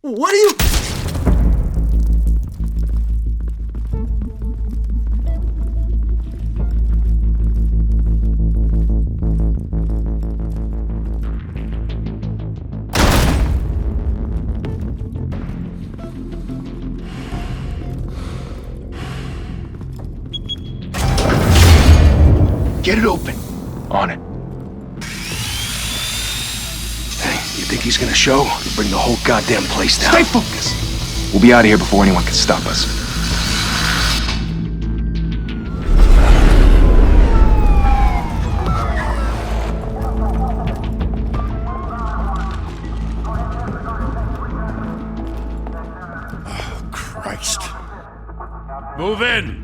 What are you... Get it open. On it. Hey, you think he's gonna show? He'll bring the whole goddamn place down. Stay focused! We'll be out of here before anyone can stop us. Oh, Christ. Move in!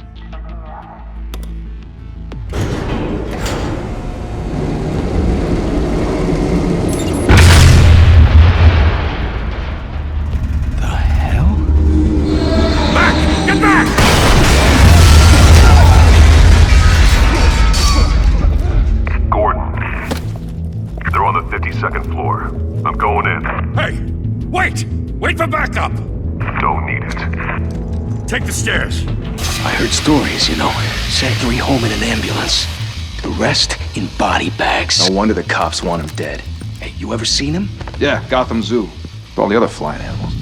Second floor. I'm going in. Hey! Wait! Wait for backup! Don't need it. Take the stairs. I heard stories, you know. Sent 3 home in an ambulance. The rest in body bags. No wonder the cops want him dead. Hey, you ever seen him? Yeah, Gotham Zoo. With all the other flying animals.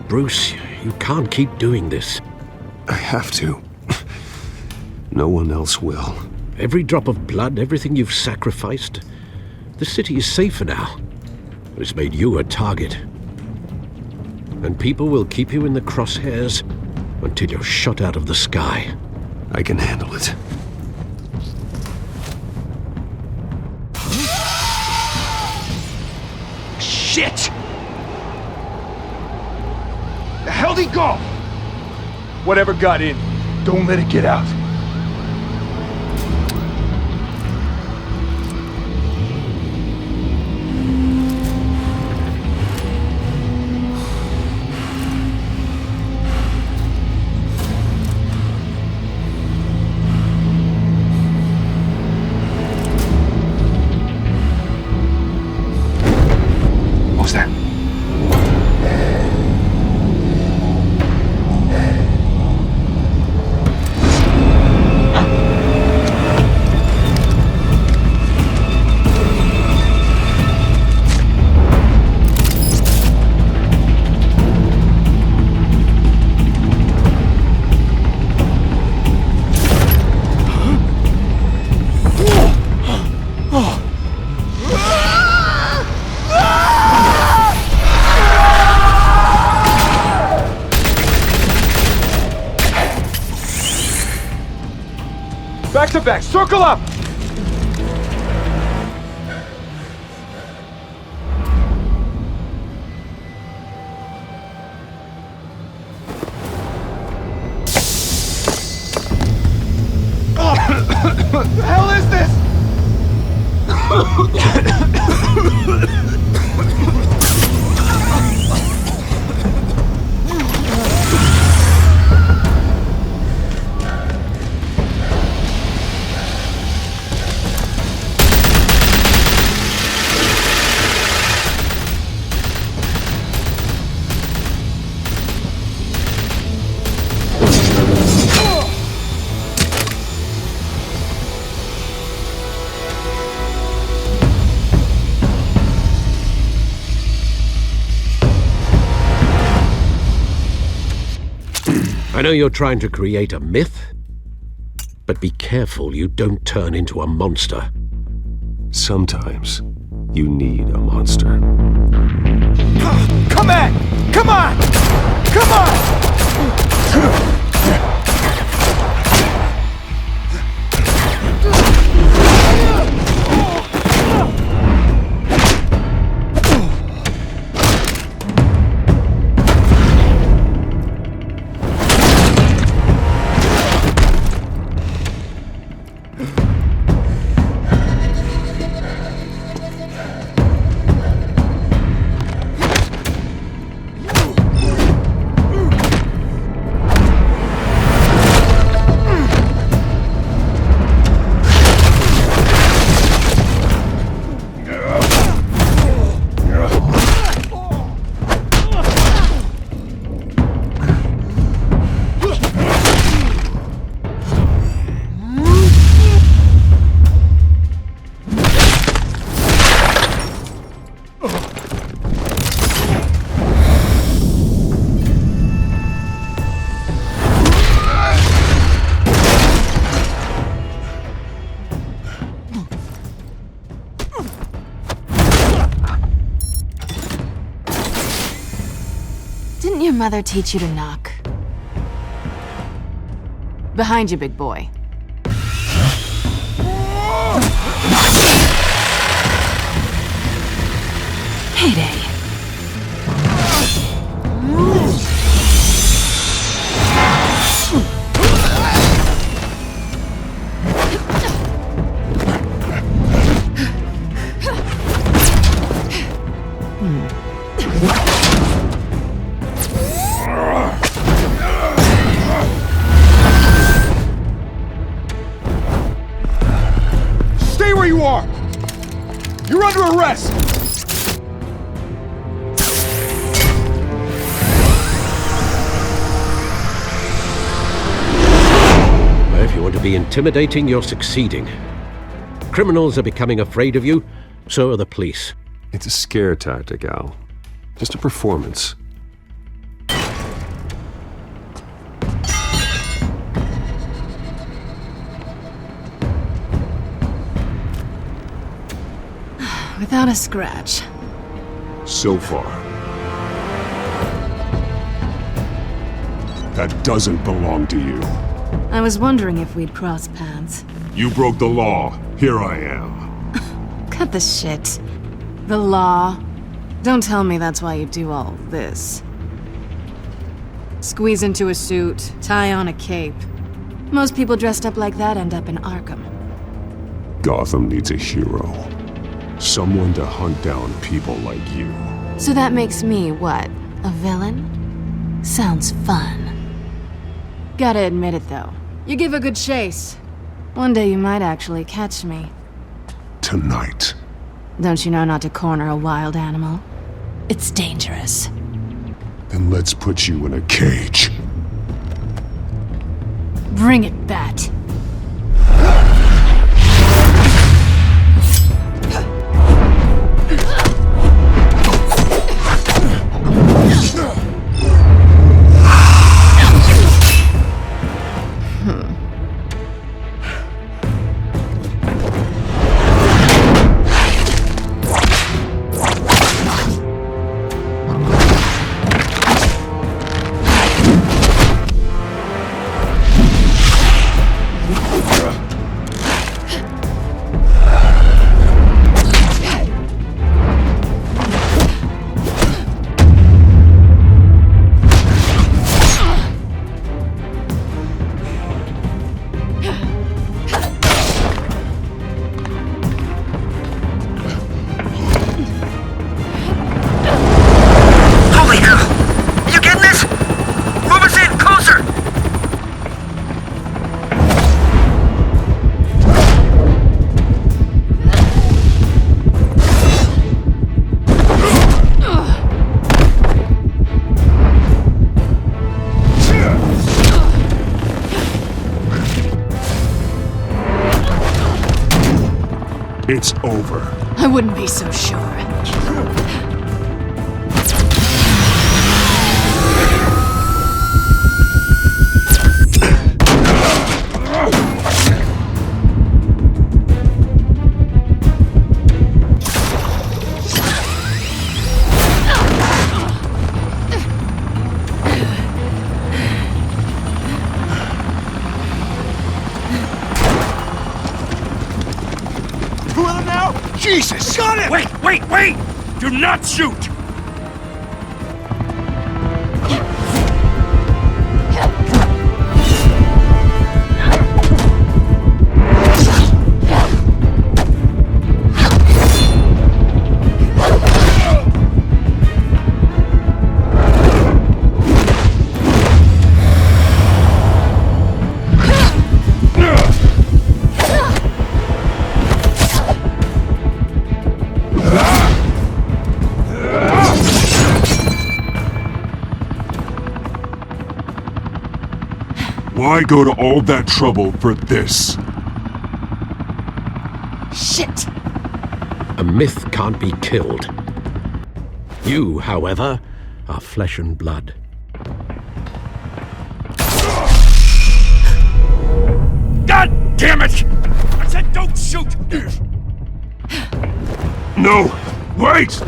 Bruce, you can't keep doing this. I have to. No one else will. Every drop of blood, everything you've sacrificed. The city is safer now. It's made you a target. And people will keep you in the crosshairs until you're shot out of the sky. I can handle it. Shit! The hell'd he go? Whatever got in, don't let it get out. What was that? Back to back, circle up! What the hell is this? I know you're trying to create a myth, but be careful you don't turn into a monster. Sometimes you need a monster. Come on! Come on! Come on! Didn't your mother teach you to knock? Behind you, big boy. Heyday. Stay where you are! You're under arrest! If you want to be intimidating, you're succeeding. Criminals are becoming afraid of you, so are the police. It's a scare tactic, Al. Just a performance. Without a scratch. So far. That doesn't belong to you. I was wondering if we'd cross paths. You broke the law. Here I am. Cut the shit. The law. Don't tell me that's why you do all this. Squeeze into a suit, tie on a cape. Most people dressed up like that end up in Arkham. Gotham needs a hero. Someone to hunt down people like you. So that makes me, what, a villain? Sounds fun. Gotta admit it, though. You give a good chase. One day you might actually catch me. Tonight. Don't you know not to corner a wild animal? It's dangerous. Then let's put you in a cage. Bring it, Bat. It's over. I wouldn't be so sure. two of them now? Jesus! Got it! Wait! Do not shoot! Why go to all that trouble for this? Shit! A myth can't be killed. You, however, are flesh and blood. God damn it! I said don't shoot! No! Wait!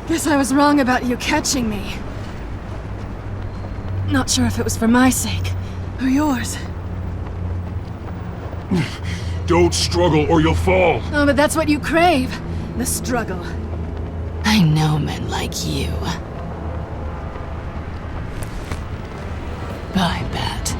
Guess I was wrong about you catching me. Not sure if it was for my sake or yours. Don't struggle or you'll fall. Oh, but that's what you crave. The struggle. I know men like you. Bye, Bat.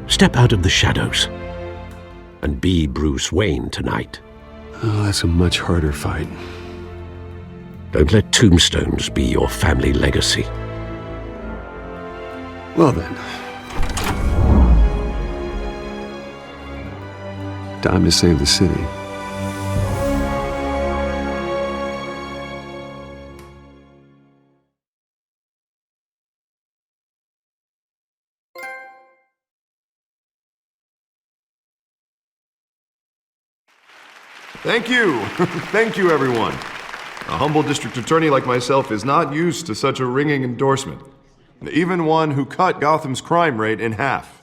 Step out of the shadows and be Bruce Wayne tonight. Oh, that's a much harder fight. Don't let tombstones be your family legacy. Well then. Time to save the city. Thank you. Thank you, everyone. A humble district attorney like myself is not used to such a ringing endorsement. Even one who cut Gotham's crime rate in half.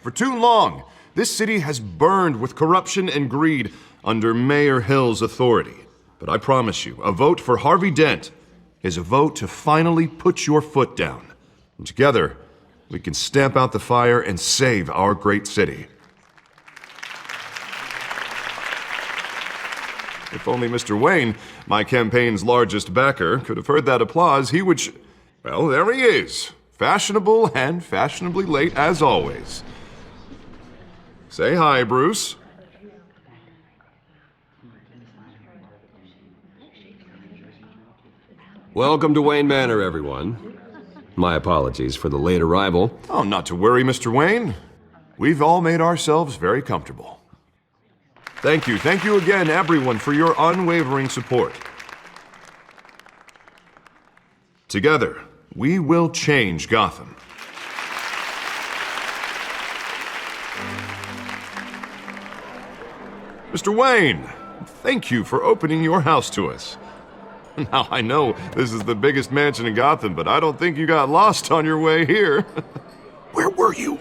For too long, this city has burned with corruption and greed under Mayor Hill's authority. But I promise you, a vote for Harvey Dent is a vote to finally put your foot down. And together, we can stamp out the fire and save our great city. If only Mr. Wayne, my campaign's largest backer, could have heard that applause, he would well, there he is. Fashionable and fashionably late as always. Say hi, Bruce. Welcome to Wayne Manor, everyone. My apologies for the late arrival. Oh, not to worry, Mr. Wayne. We've all made ourselves very comfortable. Thank you again, everyone, for your unwavering support. Together, we will change Gotham. Mr. Wayne, thank you for opening your house to us. Now, I know this is the biggest mansion in Gotham, but I don't think you got lost on your way here. Where were you?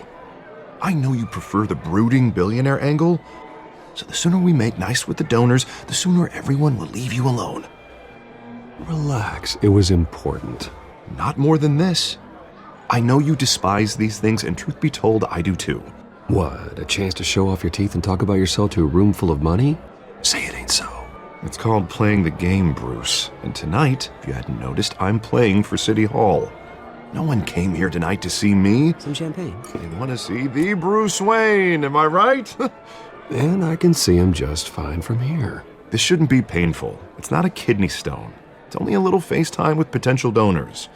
I know you prefer the brooding billionaire angle, so the sooner we make nice with the donors, the sooner everyone will leave you alone. Relax, it was important. Not more than this. I know you despise these things, and truth be told, I do too. What, a chance to show off your teeth and talk about yourself to a room full of money? Say it ain't so. It's called playing the game, Bruce. And tonight, if you hadn't noticed, I'm playing for City Hall. No one came here tonight to see me. Some champagne. They want to see the Bruce Wayne, am I right? And I can see him just fine from here. This shouldn't be painful. It's not a kidney stone. It's only a little FaceTime with potential donors.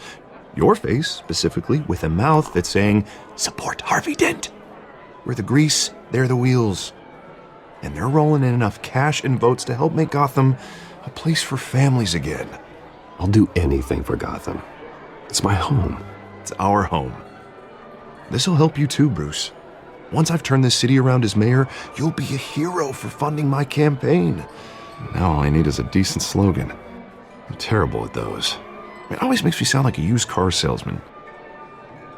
Your face, specifically, with a mouth that's saying, support Harvey Dent. We're the grease, they're the wheels. And they're rolling in enough cash and votes to help make Gotham a place for families again. I'll do anything for Gotham. It's my home. It's our home. This'll help you too, Bruce. Once I've turned this city around as mayor, you'll be a hero for funding my campaign. Now all I need is a decent slogan. I'm terrible at those. It always makes me sound like a used car salesman.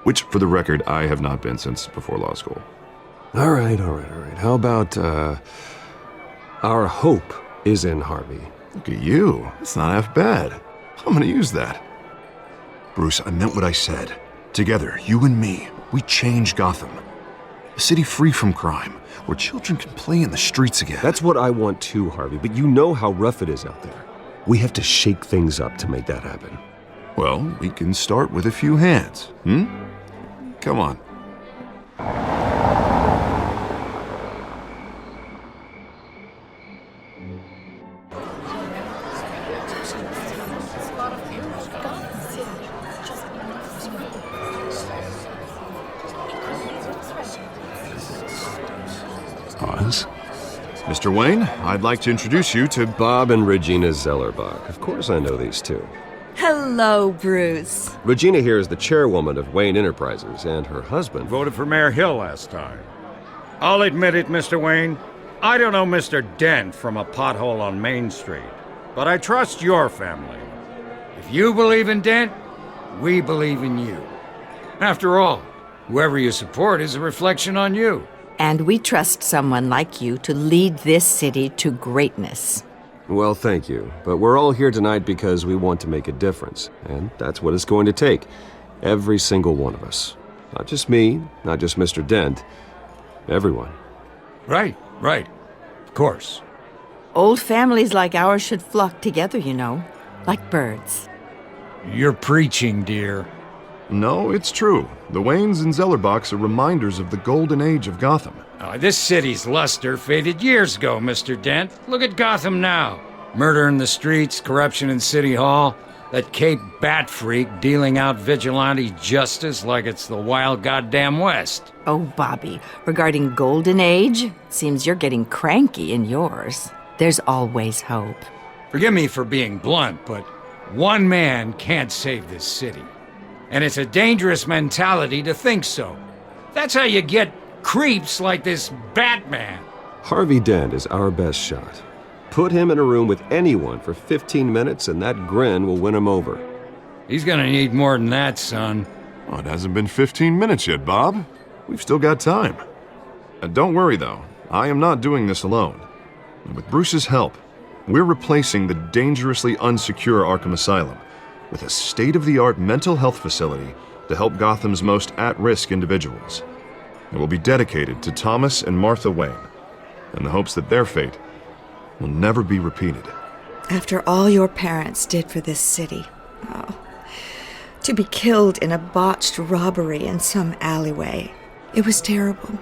Which, for the record, I have not been since before law school. All right. How about, our hope is in Harvey? Look at you. It's not half bad. I'm gonna use that. Bruce, I meant what I said. Together, you and me, we change Gotham. A city free from crime, where children can play in the streets again. That's what I want too, Harvey, but you know how rough it is out there. We have to shake things up to make that happen. Well, we can start with a few hands, Come on. Pause. Mr. Wayne, I'd like to introduce you to Bob and Regina Zellerbach. Of course I know these two. Hello, Bruce. Regina here is the chairwoman of Wayne Enterprises, and her husband Voted for Mayor Hill last time. I'll admit it, Mr. Wayne. I don't know Mr. Dent from a pothole on Main Street, but I trust your family. If you believe in Dent, we believe in you. After all, whoever you support is a reflection on you. And we trust someone like you to lead this city to greatness. Well, thank you. But we're all here tonight because we want to make a difference. And that's what it's going to take. Every single one of us. Not just me, not just Mr. Dent. Everyone. Right. Of course. Old families like ours should flock together, you know, like birds. You're preaching, dear. No, it's true. The Waynes and Zellerbachs are reminders of the golden age of Gotham. This city's luster faded years ago, Mr. Dent. Look at Gotham now. Murder in the streets, corruption in City Hall, that Cape Bat freak dealing out vigilante justice like it's the wild goddamn West. Oh, Bobby, regarding Golden Age, seems you're getting cranky in yours. There's always hope. Forgive me for being blunt, but one man can't save this city. And it's a dangerous mentality to think so. That's how you get creeps like this Batman. Harvey Dent is our best shot. Put him in a room with anyone for 15 minutes and that grin will win him over. He's gonna need more than that, son. Oh, it hasn't been 15 minutes yet, Bob. We've still got time. Don't worry, though. I am not doing this alone. And with Bruce's help, we're replacing the dangerously unsecure Arkham Asylum with a state-of-the-art mental health facility to help Gotham's most at-risk individuals. It will be dedicated to Thomas and Martha Wayne, in the hopes that their fate will never be repeated. After all your parents did for this city, to be killed in a botched robbery in some alleyway, it was terrible.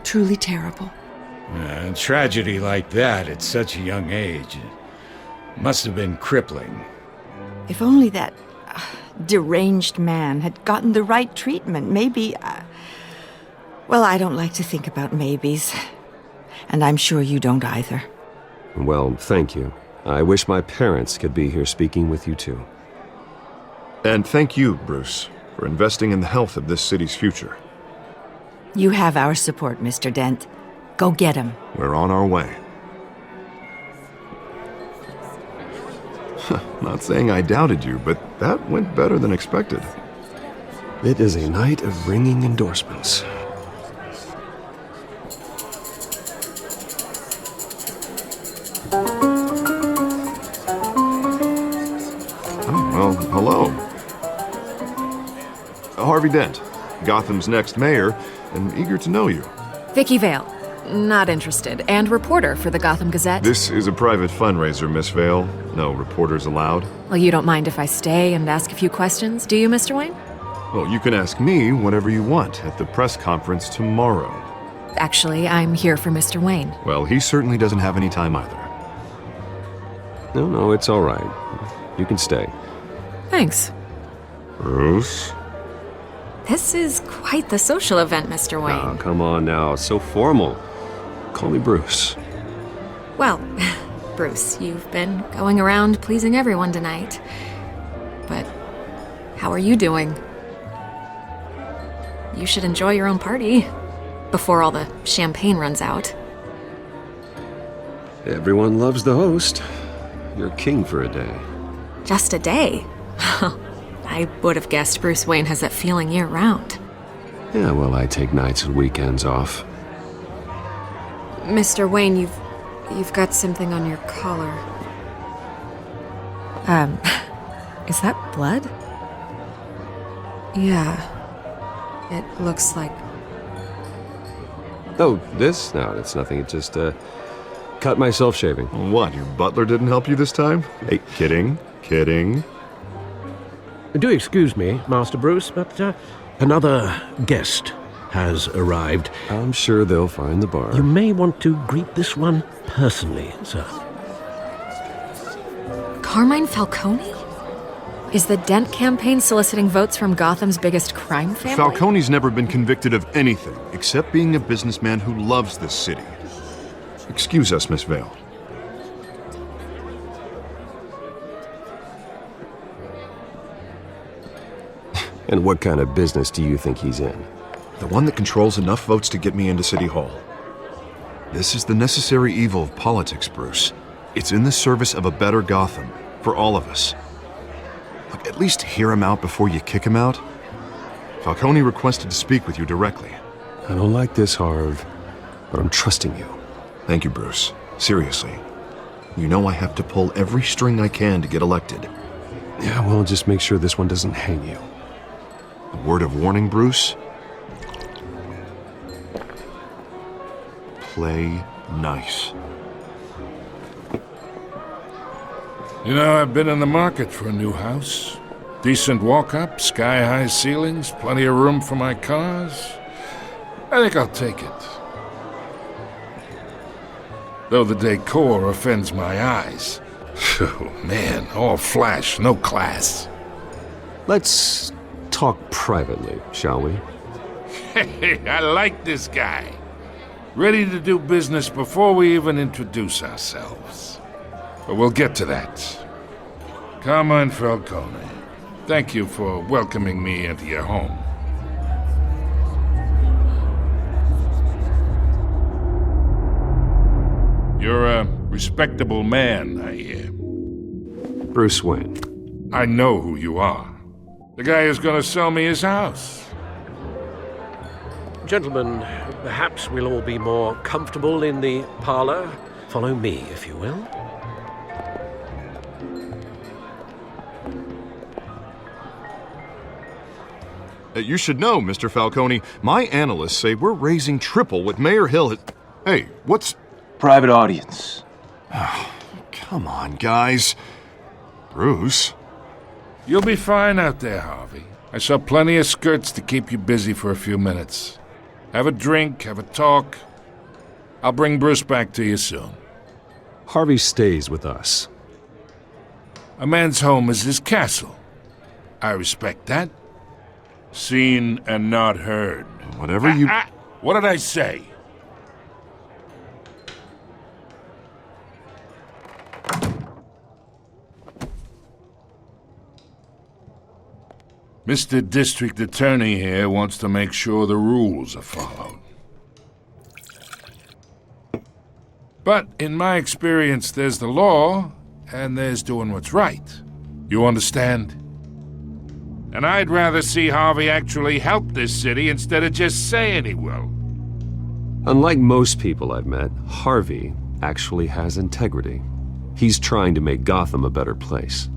Truly terrible. A tragedy like that at such a young age must have been crippling. If only that deranged man had gotten the right treatment, maybe... well, I don't like to think about maybes. And I'm sure you don't either. Well, thank you. I wish my parents could be here speaking with you too. And thank you, Bruce, for investing in the health of this city's future. You have our support, Mr. Dent. Go get him. We're on our way. Not saying I doubted you, but that went better than expected. It is a night of ringing endorsements. Well, hello. Harvey Dent, Gotham's next mayor, and eager to know you. Vicky Vale. Not interested. And reporter for the Gotham Gazette. This is a private fundraiser, Miss Vale. No reporters allowed. Well, you don't mind if I stay and ask a few questions, do you, Mr. Wayne? Well, you can ask me whatever you want at the press conference tomorrow. Actually, I'm here for Mr. Wayne. Well, he certainly doesn't have any time either. No, it's all right. You can stay. Thanks. Bruce? This is quite the social event, Mr. Wayne. Oh, come on now. So formal. Call me Bruce. Well, Bruce, you've been going around pleasing everyone tonight. But how are you doing? You should enjoy your own party before all the champagne runs out. Everyone loves the host. You're king for a day. Just a day? I would have guessed Bruce Wayne has that feeling year-round. Yeah, well, I take nights and weekends off. Mr. Wayne, you've got something on your collar. Is that blood? Yeah. It looks like... Oh, this? No, it's nothing. It just, cut myself shaving. What, your butler didn't help you this time? Hey, kidding. Do excuse me, Master Bruce, but another guest has arrived. I'm sure they'll find the bar. You may want to greet this one personally, sir. Carmine Falcone? Is the Dent campaign soliciting votes from Gotham's biggest crime family? Falcone's never been convicted of anything except being a businessman who loves this city. Excuse us, Miss Vale. And what kind of business do you think he's in? The one that controls enough votes to get me into City Hall. This is the necessary evil of politics, Bruce. It's in the service of a better Gotham, for all of us. Look, at least hear him out before you kick him out. Falcone requested to speak with you directly. I don't like this, Harv, but I'm trusting you. Thank you, Bruce. Seriously. You know I have to pull every string I can to get elected. Yeah, well, just make sure this one doesn't hang you. A word of warning, Bruce? Play nice. You know, I've been in the market for a new house. Decent walk-up, sky-high ceilings, plenty of room for my cars. I think I'll take it. Though the decor offends my eyes. Oh, man, all flash, no class. Let's talk privately, shall we? Hey, I like this guy. Ready to do business before we even introduce ourselves. But we'll get to that. Carmine Falcone, thank you for welcoming me into your home. You're a respectable man, I hear. Bruce Wayne. I know who you are. The guy who's gonna sell me his house. Gentlemen, perhaps we'll all be more comfortable in the parlor. Follow me, if you will. You should know, Mr. Falcone, my analysts say we're raising triple what Mayor Hill has... Hey, what's... Private audience. Come on, guys. Bruce? You'll be fine out there, Harvey. I saw plenty of skirts to keep you busy for a few minutes. Have a drink, have a talk. I'll bring Bruce back to you soon. Harvey stays with us. A man's home is his castle. I respect that. Seen and not heard. Whatever you... What did I say? Mr. District Attorney here wants to make sure the rules are followed. But in my experience, there's the law, and there's doing what's right. You understand? And I'd rather see Harvey actually help this city instead of just saying he will. Unlike most people I've met, Harvey actually has integrity. He's trying to make Gotham a better place.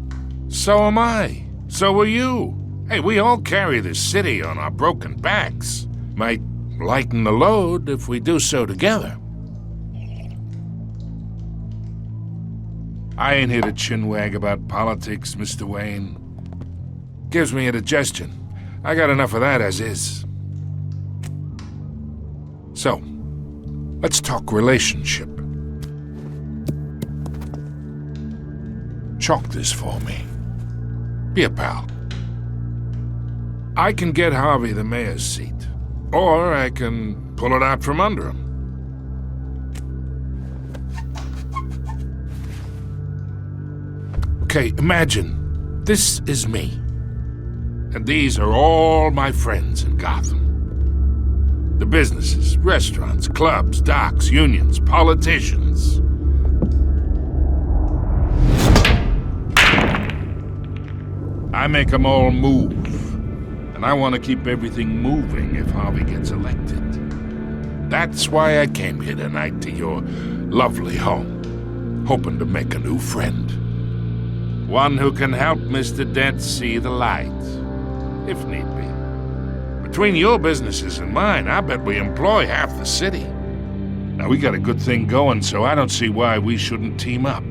So am I. So are you. Hey, we all carry this city on our broken backs. Might lighten the load if we do so together. I ain't here to chinwag about politics, Mr. Wayne. Gives me indigestion. I got enough of that as is. So, let's talk relationship. Chalk this for me. Be a pal. I can get Harvey the mayor's seat, or I can pull it out from under him. Okay, imagine this is me, and these are all my friends in Gotham. The businesses, restaurants, clubs, docks, unions, politicians. I make them all move. And I want to keep everything moving if Harvey gets elected. That's why I came here tonight to your lovely home, hoping to make a new friend. One who can help Mr. Dent see the light, if need be. Between your businesses and mine, I bet we employ half the city. Now, we got a good thing going, so I don't see why we shouldn't team up.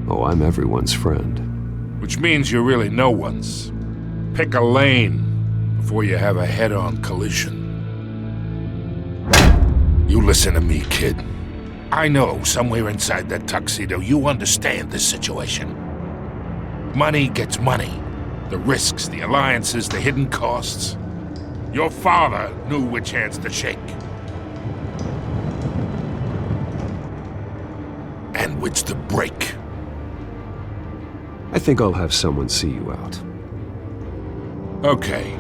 Oh, I'm everyone's friend. Which means you're really no one's. Pick a lane before you have a head-on collision. You listen to me, kid. I know somewhere inside that tuxedo you understand this situation. Money gets money. The risks, the alliances, the hidden costs. Your father knew which hands to shake. And which to break. I think I'll have someone see you out. Okay.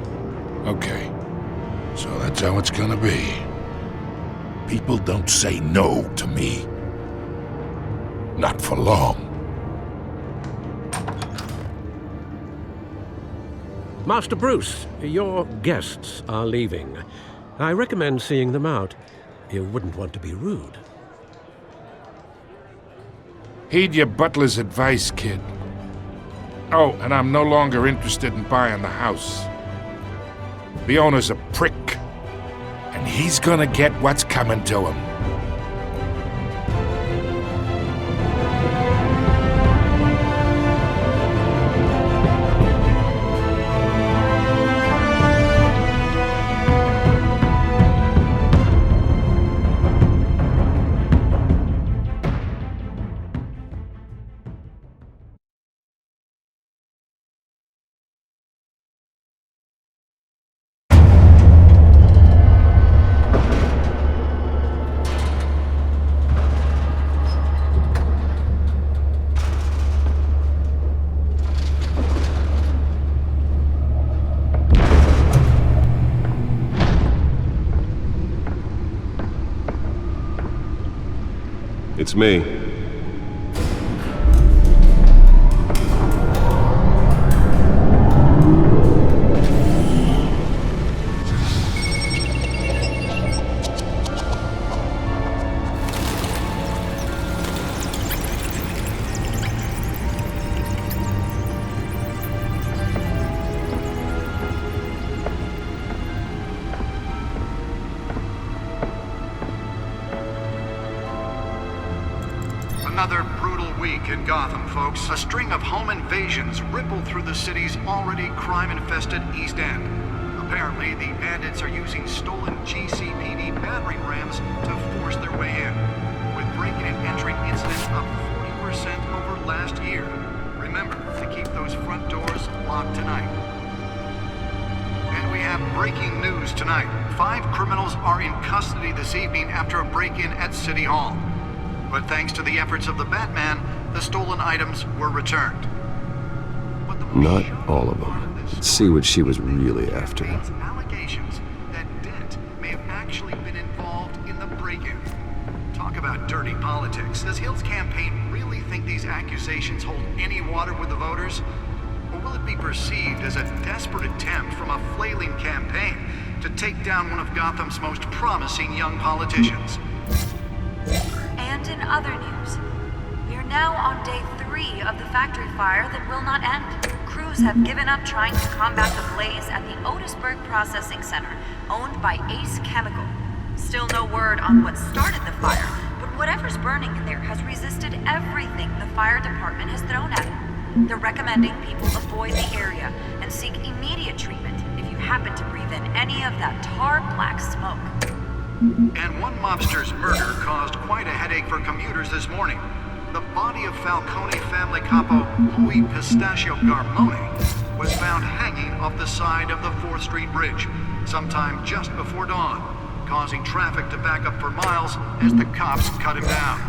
So that's how it's gonna be. People don't say no to me. Not for long. Master Bruce, your guests are leaving. I recommend seeing them out. You wouldn't want to be rude. Heed your butler's advice, kid. Oh, and I'm no longer interested in buying the house. The owner's a prick, and he's gonna get what's coming to him. It's me. Another brutal week in Gotham, folks. A string of home invasions ripple through the city's already crime-infested East End. Apparently, the bandits are using stolen GCPD battering rams to force their way in, with break-in and entering incidents up 40% over last year. Remember to keep those front doors locked tonight. And we have breaking news tonight. 5 criminals are in custody this evening after a break-in at City Hall. But thanks to the efforts of the Batman, the stolen items were returned. Not all of them. Let's see what she was really after. Allegations that Dent may have actually been involved in the break-in. Talk about dirty politics. Does Hill's campaign really think these accusations hold any water with the voters? Or will it be perceived as a desperate attempt from a flailing campaign to take down one of Gotham's most promising young politicians? And in other news, we are now on day 3 3 of the factory fire that will not end. Crews have given up trying to combat the blaze at the Otisburg Processing Center, owned by Ace Chemical. Still no word on what started the fire, but whatever's burning in there has resisted everything the fire department has thrown at it. They're recommending people avoid the area and seek immediate treatment if you happen to breathe in any of that tar black smoke. And one mobster's murder caused quite a headache for commuters this morning. The body of Falcone family capo Louis Pistachio Garmone was found hanging off the side of the 4th Street Bridge sometime just before dawn, causing traffic to back up for miles as the cops cut him down.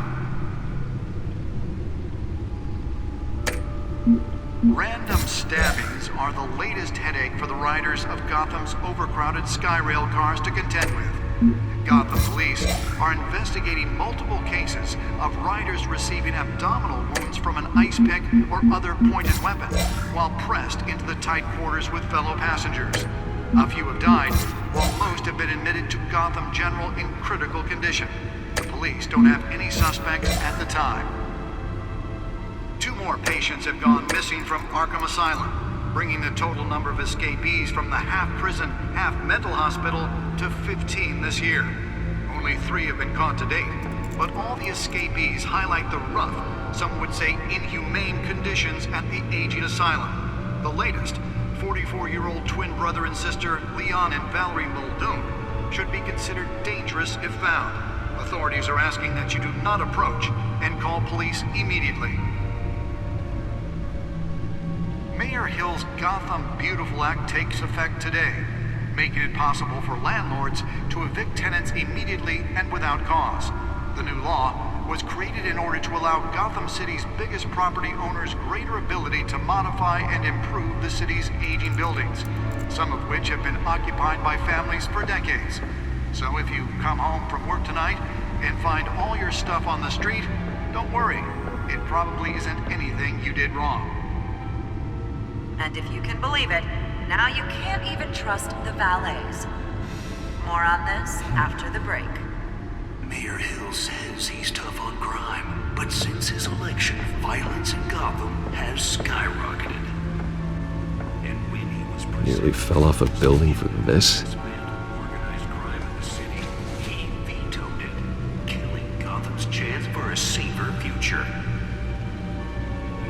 Random stabbings are the latest headache for the riders of Gotham's overcrowded Skyrail cars to contend with. Gotham police are investigating multiple cases of riders receiving abdominal wounds from an ice pick or other pointed weapon while pressed into the tight quarters with fellow passengers. A few have died, while most have been admitted to Gotham General in critical condition. The police don't have any suspects at the time. 2 more patients have gone missing from Arkham Asylum, bringing the total number of escapees from the half-prison, half-mental hospital to 15 this year. Only 3 have been caught to date, but all the escapees highlight the rough, some would say inhumane conditions at the aging asylum. The latest, 44-year-old twin brother and sister Leon and Valerie Muldoon, should be considered dangerous if found. Authorities are asking that you do not approach and call police immediately. Mayor Hill's Gotham Beautiful Act takes effect today, making it possible for landlords to evict tenants immediately and without cause. The new law was created in order to allow Gotham City's biggest property owners greater ability to modify and improve the city's aging buildings, some of which have been occupied by families for decades. So if you come home from work tonight and find all your stuff on the street, don't worry. It probably isn't anything you did wrong. And if you can believe it, now you can't even trust the valets. More on this after the break. Mayor Hill says he's tough on crime, but since his election, violence in Gotham has skyrocketed. And when he was Nearly fell off a building for this. organized crime in the city, he vetoed it, killing Gotham's chance for a safer future.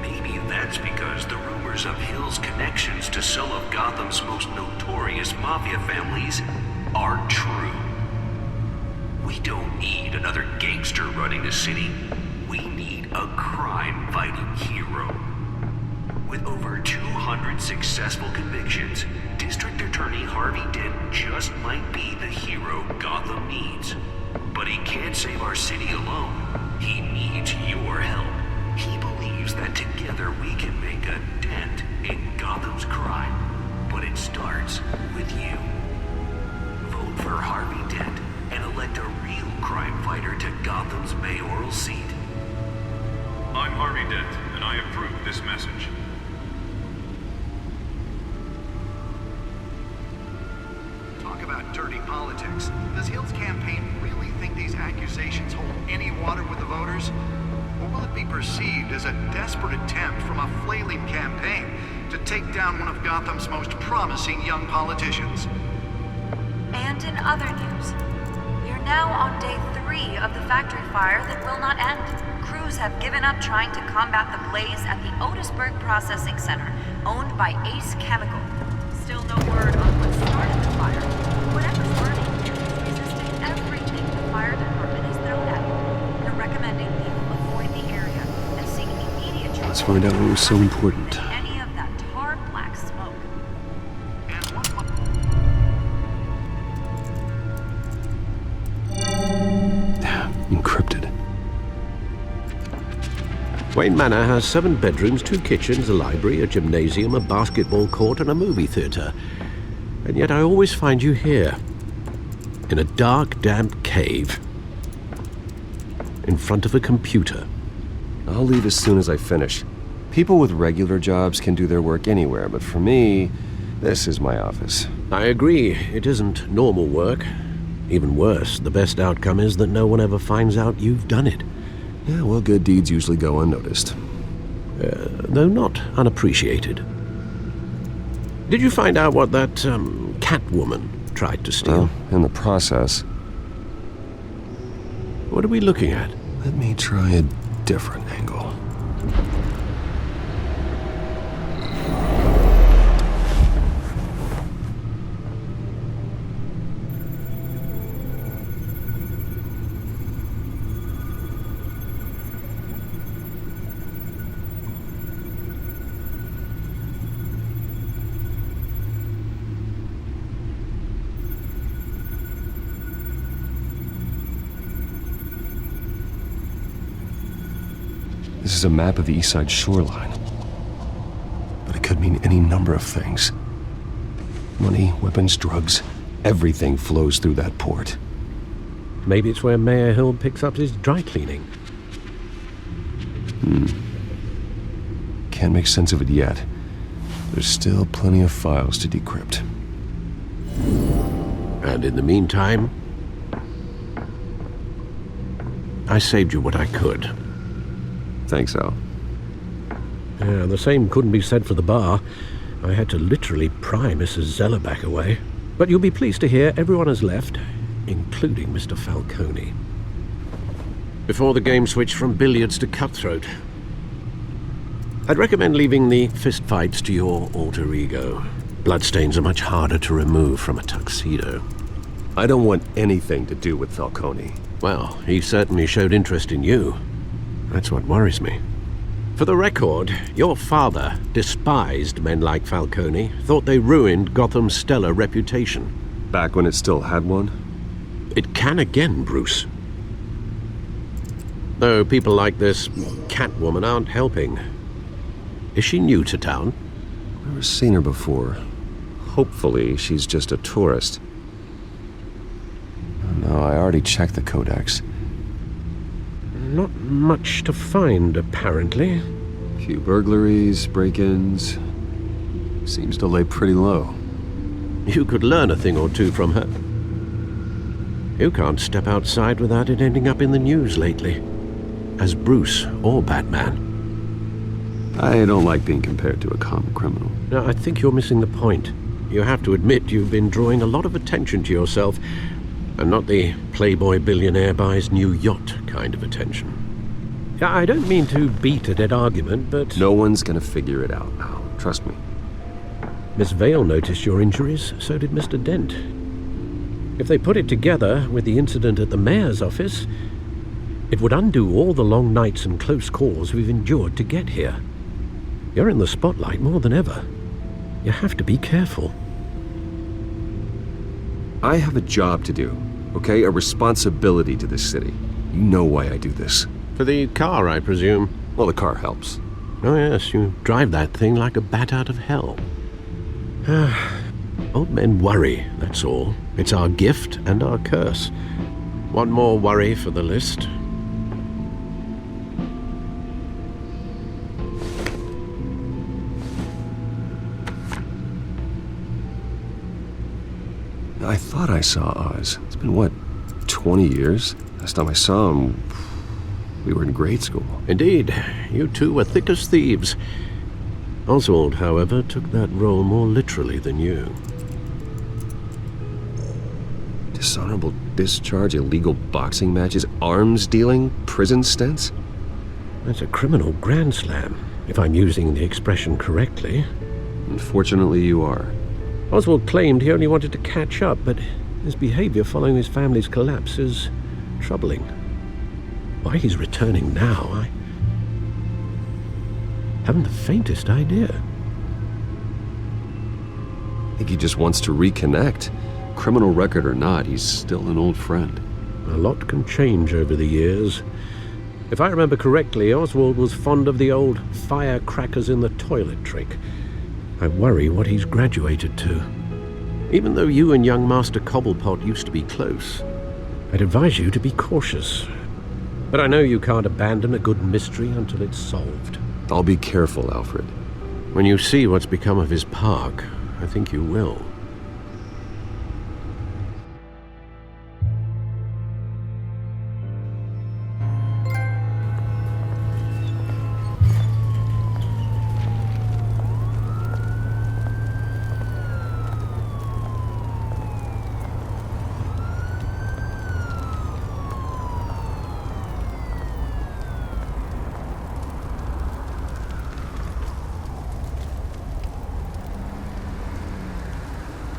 Maybe that's because the rumors of Hill's connections to some of Gotham's most notorious mafia families are true. We don't need another gangster running the city. We need a crime-fighting hero. With over 200 successful convictions, District Attorney Harvey Dent just might be the hero Gotham needs. But he can't save our city alone. He needs your help. He believes that together we can make a dent in Gotham's crime. But it starts with you. Vote for Harvey Dent and elect a real crime fighter to Gotham's mayoral seat. I'm Harvey Dent, and I approve this message. Talk about dirty politics. Does Hill's campaign really think these accusations hold any water with the voters? Or will it be perceived as a desperate attempt from a flailing campaign to take down one of Gotham's most promising young politicians? And in other news, we're now on day 3 of the factory fire that will not end. Crews have given up trying to combat the blaze at the Otisburg Processing Center, owned by Ace Chemical. Still no word on what started the fire. Whatever's burning there has resisted everything the fire department has thrown at it. They're recommending people avoid the area and seek immediate treatment. Let's find out what was so important. Any of that tar black smoke. Encrypted. Wayne Manor has 7 bedrooms, 2 kitchens, a library, a gymnasium, a basketball court, and a movie theatre. And yet I always find you here, in a dark, damp cave, in front of a computer. I'll leave as soon as I finish. People with regular jobs can do their work anywhere, but for me, this is my office. I agree, it isn't normal work. Even worse, the best outcome is that no one ever finds out you've done it. Yeah, well, good deeds usually go unnoticed. though not unappreciated. Did you find out what that Catwoman tried to steal? Well, in the process. What are we looking at? Let me try a different angle. This is a map of the East Side shoreline. But it could mean any number of things. Money, weapons, drugs, everything flows through that port. Maybe it's where Mayor Hill picks up his dry cleaning. Can't make sense of it yet. There's still plenty of files to decrypt. And in the meantime, I saved you what I could. Thanks, Al. Yeah, the same couldn't be said for the bar. I had to literally pry Mrs. Zeller back away. But you'll be pleased to hear everyone has left, including Mr. Falcone. Before the game switched from billiards to cutthroat. I'd recommend leaving the fistfights to your alter ego. Bloodstains are much harder to remove from a tuxedo. I don't want anything to do with Falcone. Well, he certainly showed interest in you. That's what worries me. For the record, your father despised men like Falcone, thought they ruined Gotham's stellar reputation. Back when it still had one? It can again, Bruce. Though people like this Catwoman aren't helping. Is she new to town? Never seen her before. Hopefully, she's just a tourist. No, I already checked the codex. Not much to find, apparently. Few burglaries, break-ins. Seems to lay pretty low. You could learn a thing or two from her. You can't step outside without it ending up in the news lately. As Bruce or Batman. I don't like being compared to a common criminal. No, I think you're missing the point. You have to admit you've been drawing a lot of attention to yourself, and not the playboy billionaire buys new yacht kind of attention. I don't mean to beat a dead argument, but... No one's gonna figure it out now. Trust me. Miss Vale noticed your injuries, so did Mr. Dent. If they put it together with the incident at the mayor's office, it would undo all the long nights and close calls we've endured to get here. You're in the spotlight more than ever. You have to be careful. I have a job to do, okay? A responsibility to this city. You know why I do this. For the car, I presume? Well, the car helps. Oh yes, you drive that thing like a bat out of hell. Old men worry, that's all. It's our gift and our curse. One more worry for the list. I thought I saw Oz. It's been, what, 20 years? Last time I saw him, we were in grade school. Indeed. You two were thick as thieves. Oswald, however, took that role more literally than you. Dishonorable discharge, illegal boxing matches, arms dealing, prison stints? That's a criminal grand slam, if I'm using the expression correctly. Unfortunately, you are. Oswald claimed he only wanted to catch up, but his behavior following his family's collapse is troubling. Why he's returning now, I haven't the faintest idea. I think he just wants to reconnect. Criminal record or not, he's still an old friend. A lot can change over the years. If I remember correctly, Oswald was fond of the old firecrackers in the toilet trick. I worry what he's graduated to. Even though you and young Master Cobblepot used to be close, I'd advise you to be cautious. But I know you can't abandon a good mystery until it's solved. I'll be careful, Alfred. When you see what's become of his park, I think you will.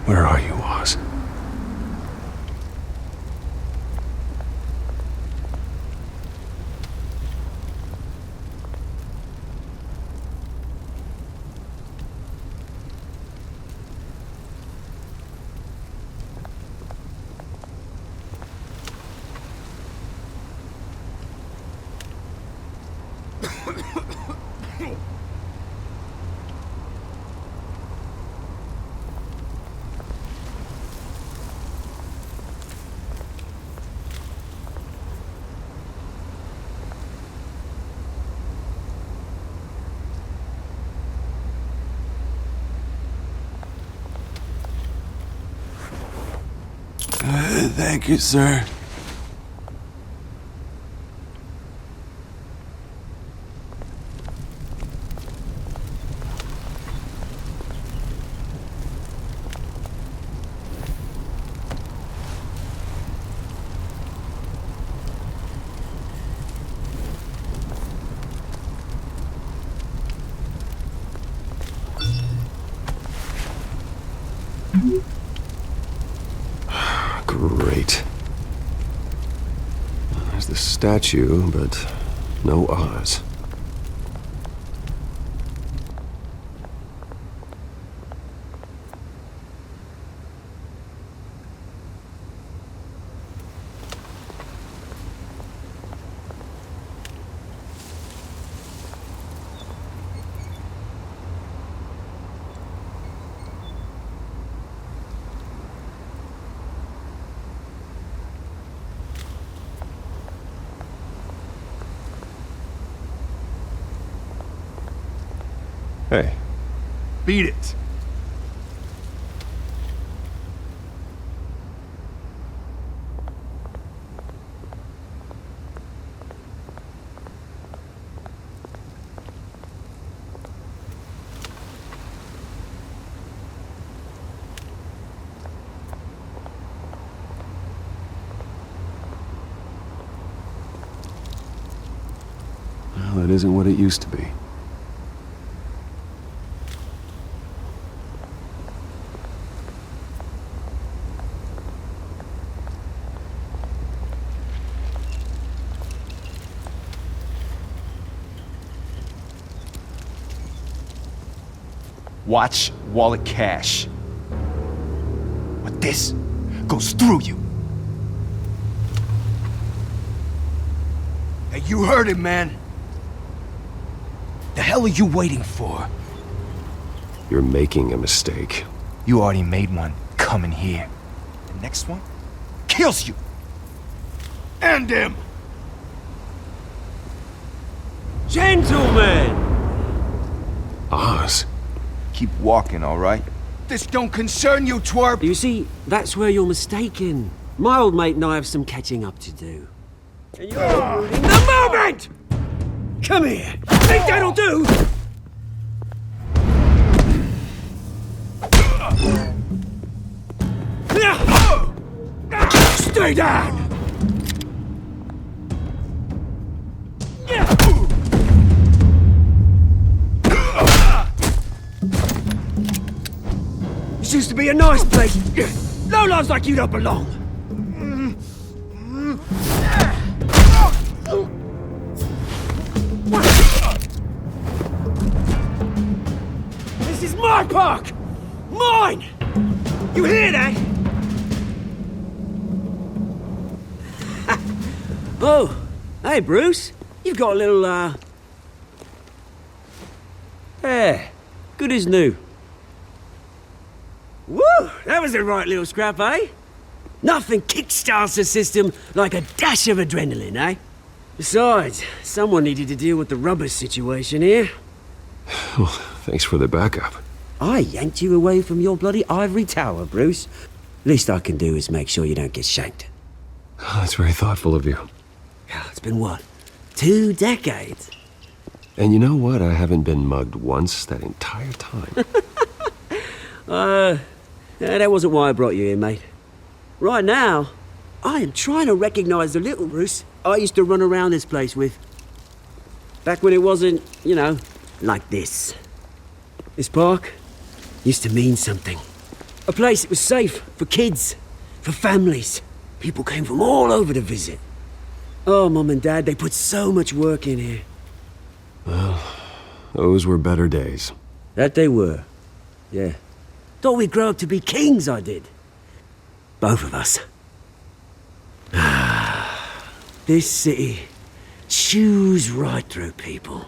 Where are you, Oz? Thank you, sir. Great. There's the statue, but no Oz. Hey. Beat it. Well, it isn't what it used to be. Watch wallet cash. But this goes through you. Hey, you heard it, man. The hell are you waiting for? You're making a mistake. You already made one coming here. The next one kills you. End him! Gentlemen! Oz. Keep walking, all right? This don't concern you, twerp! You see, that's where you're mistaken. My old mate and I have some catching up to do. And you're ruining the moment! Come here! Think that'll do? Stay down! This used to be a nice place. Lowlifes like you don't belong. This is my park! Mine! You hear that? Oh, hey Bruce. You've got a little, yeah, good as new. Woo! That was a right little scrap, eh? Nothing kickstarts the system like a dash of adrenaline, eh? Besides, someone needed to deal with the rubber situation here. Well, thanks for the backup. I yanked you away from your bloody ivory tower, Bruce. Least I can do is make sure you don't get shanked. Oh, that's very thoughtful of you. It's been what? 2 decades? And you know what? I haven't been mugged once that entire time. That wasn't why I brought you here, mate. Right now, I am trying to recognize the little Bruce I used to run around this place with. Back when it wasn't, you know, like this. This park used to mean something. A place that was safe for kids, for families. People came from all over to visit. Oh, Mum and Dad, they put so much work in here. Well, those were better days. That they were. Yeah. Thought we'd grow up to be kings, I did. Both of us. This city chews right through people.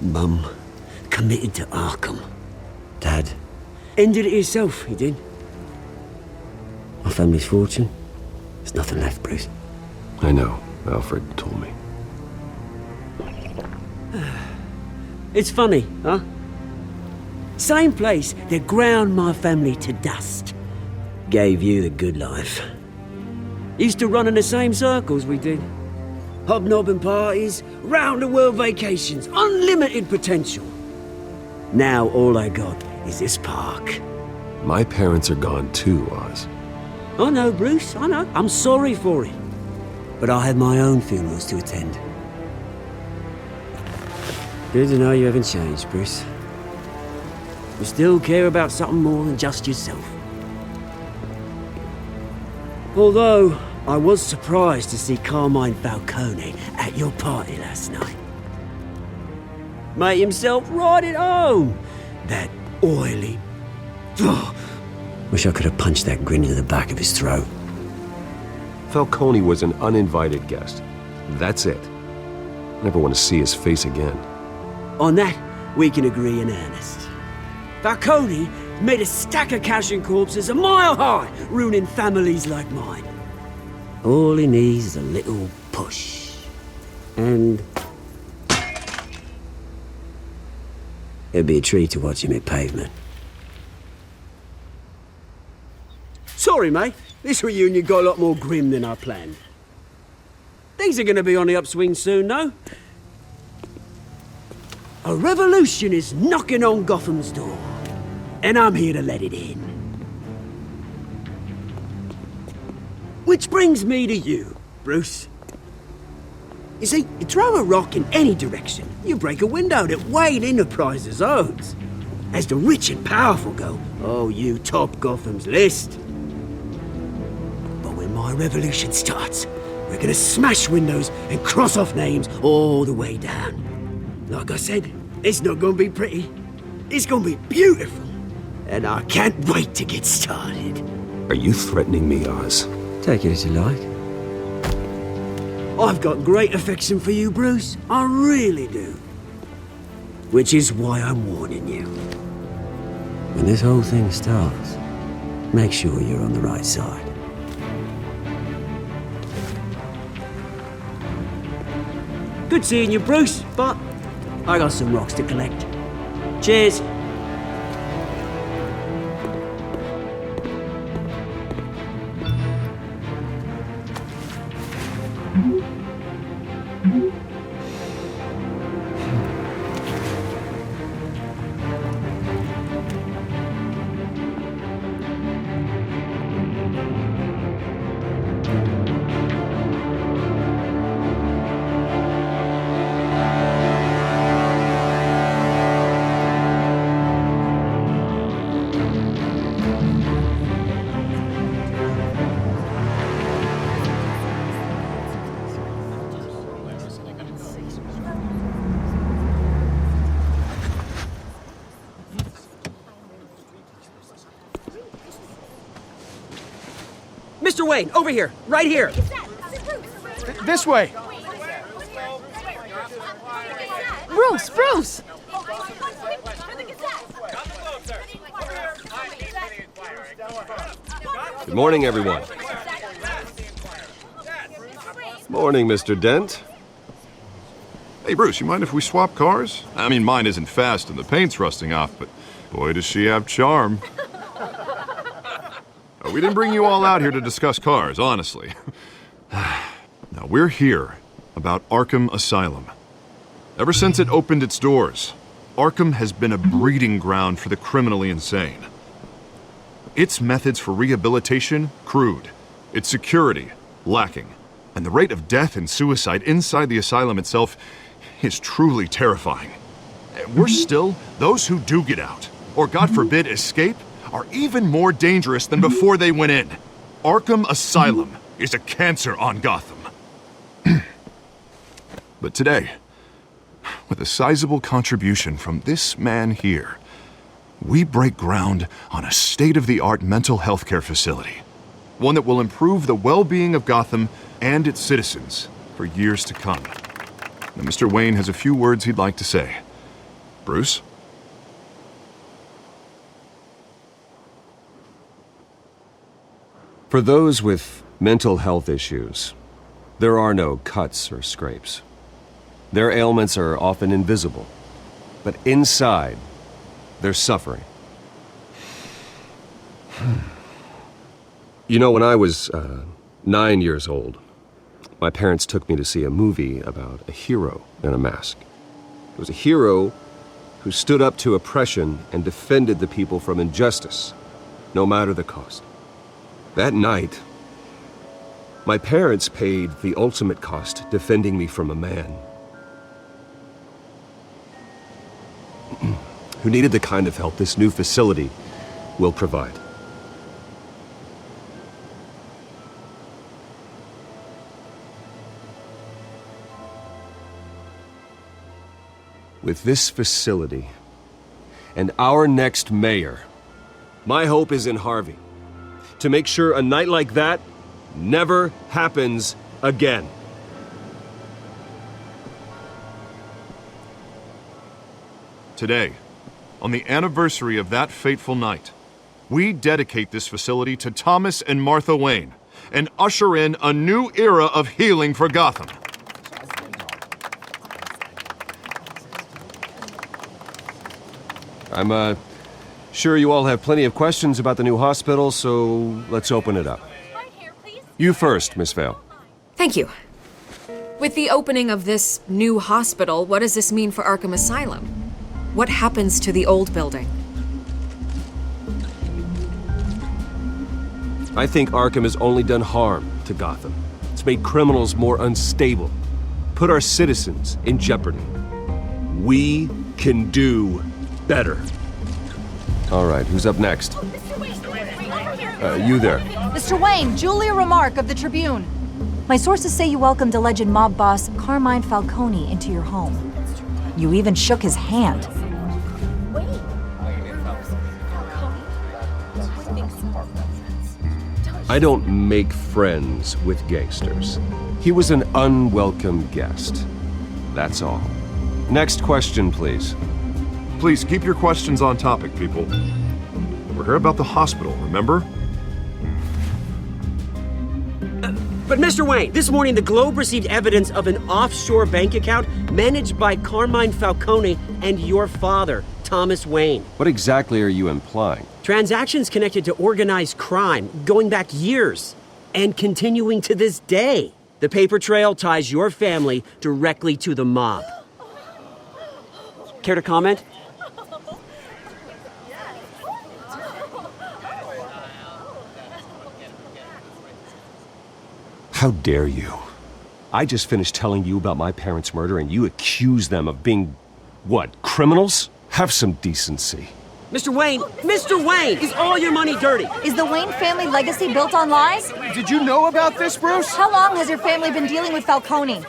Mum committed to Arkham. Dad ended it himself, he did. My family's fortune. There's nothing left, Bruce. I know. Alfred told me. It's funny, huh? Same place that ground my family to dust. Gave you the good life. Used to run in the same circles we did. Hobnobbing parties, round-the-world vacations, unlimited potential. Now all I got is this park. My parents are gone too, Oz. I know, Bruce, I know. I'm sorry for it. But I had my own funerals to attend. Good to know you haven't changed, Bruce. You still care about something more than just yourself. Although, I was surprised to see Carmine Falcone at your party last night. Made himself right at home. That oily... Wish I could have punched that grin into the back of his throat. Falcone was an uninvited guest. That's it. Never want to see his face again. On that, we can agree in earnest. Falcone made a stack of cash and corpses a mile high, ruining families like mine. All he needs is a little push. And... it'd be a treat to watch him hit pavement. Sorry, mate. This reunion got a lot more grim than I planned. Things are gonna be on the upswing soon, though. A revolution is knocking on Gotham's door. And I'm here to let it in. Which brings me to you, Bruce. You see, you throw a rock in any direction, you break a window that Wayne Enterprises owns. As the rich and powerful go, oh, you top Gotham's list. But when my revolution starts, we're gonna smash windows and cross off names all the way down. Like I said, it's not gonna be pretty. It's gonna be beautiful. And I can't wait to get started. Are you threatening me, Oz? Take it as you like. I've got great affection for you, Bruce. I really do. Which is why I'm warning you. When this whole thing starts, make sure you're on the right side. Good seeing you, Bruce, but I got some rocks to collect. Cheers. Mr. Wayne, over here, right here. This way. Bruce, Bruce! Good morning, everyone. Morning, Mr. Dent. Hey, Bruce, you mind if we swap cars? I mean, mine isn't fast and the paint's rusting off, but boy, does she have charm. We didn't bring you all out here to discuss cars, honestly. Now, we're here about Arkham Asylum. Ever since it opened its doors, Arkham has been a breeding ground for the criminally insane. Its methods for rehabilitation, crude. Its security, lacking. And the rate of death and suicide inside the asylum itself is truly terrifying. We're still, those who do get out, or God forbid escape, are even more dangerous than before they went in. Arkham Asylum is a cancer on Gotham. But today, with a sizable contribution from this man here, we break ground on a state-of-the-art mental health care facility. One that will improve the well-being of Gotham and its citizens for years to come. Now, Mr. Wayne has a few words he'd like to say. Bruce? For those with mental health issues, there are no cuts or scrapes. Their ailments are often invisible, but inside, they're suffering. You know, when I was 9 years old, my parents took me to see a movie about a hero in a mask. It was a hero who stood up to oppression and defended the people from injustice, no matter the cost. That night, my parents paid the ultimate cost defending me from a man who needed the kind of help this new facility will provide. With this facility and our next mayor, my hope is in Harvey, to make sure a night like that never happens again. Today, on the anniversary of that fateful night, we dedicate this facility to Thomas and Martha Wayne and usher in a new era of healing for Gotham. I'm sure you all have plenty of questions about the new hospital, so let's open it up. You first, Miss Vale. Thank you. With the opening of this new hospital, what does this mean for Arkham Asylum? What happens to the old building? I think Arkham has only done harm to Gotham. It's made criminals more unstable, put our citizens in jeopardy. We can do better. All right, who's up next? You there. Mr. Wayne, Julia Remark of the Tribune. My sources say you welcomed alleged mob boss Carmine Falcone into your home. You even shook his hand. I don't make friends with gangsters. He was an unwelcome guest. That's all. Next question, please. Please keep your questions on topic, people. We're here about the hospital, remember? But Mr. Wayne, this morning the Globe received evidence of an offshore bank account managed by Carmine Falcone and your father, Thomas Wayne. What exactly are you implying? Transactions connected to organized crime going back years and continuing to this day. The paper trail ties your family directly to the mob. Care to comment? How dare you? I just finished telling you about my parents' murder and you accuse them of being, what, criminals? Have some decency. Mr. Wayne, is all your money dirty? Is the Wayne family legacy built on lies? Did you know about this, Bruce? How long has your family been dealing with Falcone?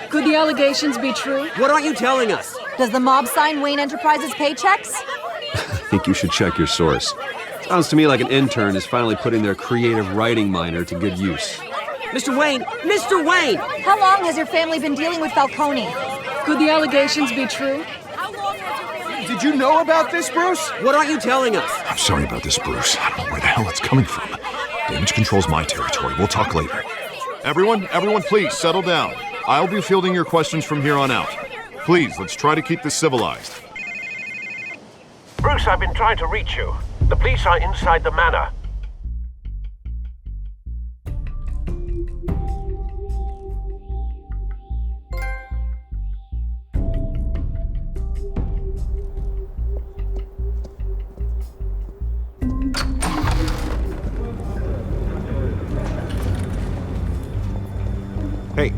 Could the allegations be true? What aren't you telling us? Does the mob sign Wayne Enterprises paychecks? I think you should check your source. Sounds to me like an intern is finally putting their creative writing minor to good use. Mr. Wayne! How long has your family been dealing with Falcone? Could the allegations be true? Did you know about this, Bruce? What aren't you telling us? I'm sorry about this, Bruce. I don't know where the hell it's coming from. Damage control's my territory. We'll talk later. Everyone, please settle down. I'll be fielding your questions from here on out. Please, let's try to keep this civilized. Bruce, I've been trying to reach you. The police are inside the manor.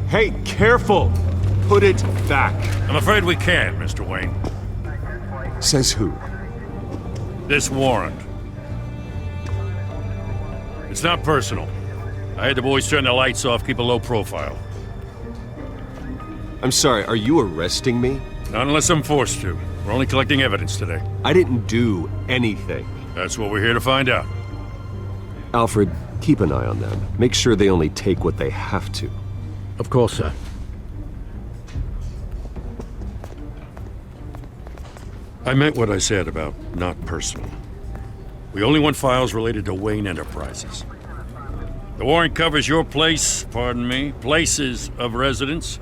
Hey, careful! Put it back. I'm afraid we can't, Mr. Wayne. Says who? This warrant. It's not personal. I had the boys turn the lights off, keep a low profile. I'm sorry, are you arresting me? Not unless I'm forced to. We're only collecting evidence today. I didn't do anything. That's what we're here to find out. Alfred, keep an eye on them. Make sure they only take what they have to. Of course, sir. I meant what I said about not personal. We only want files related to Wayne Enterprises. The warrant covers your place, pardon me, places of residence,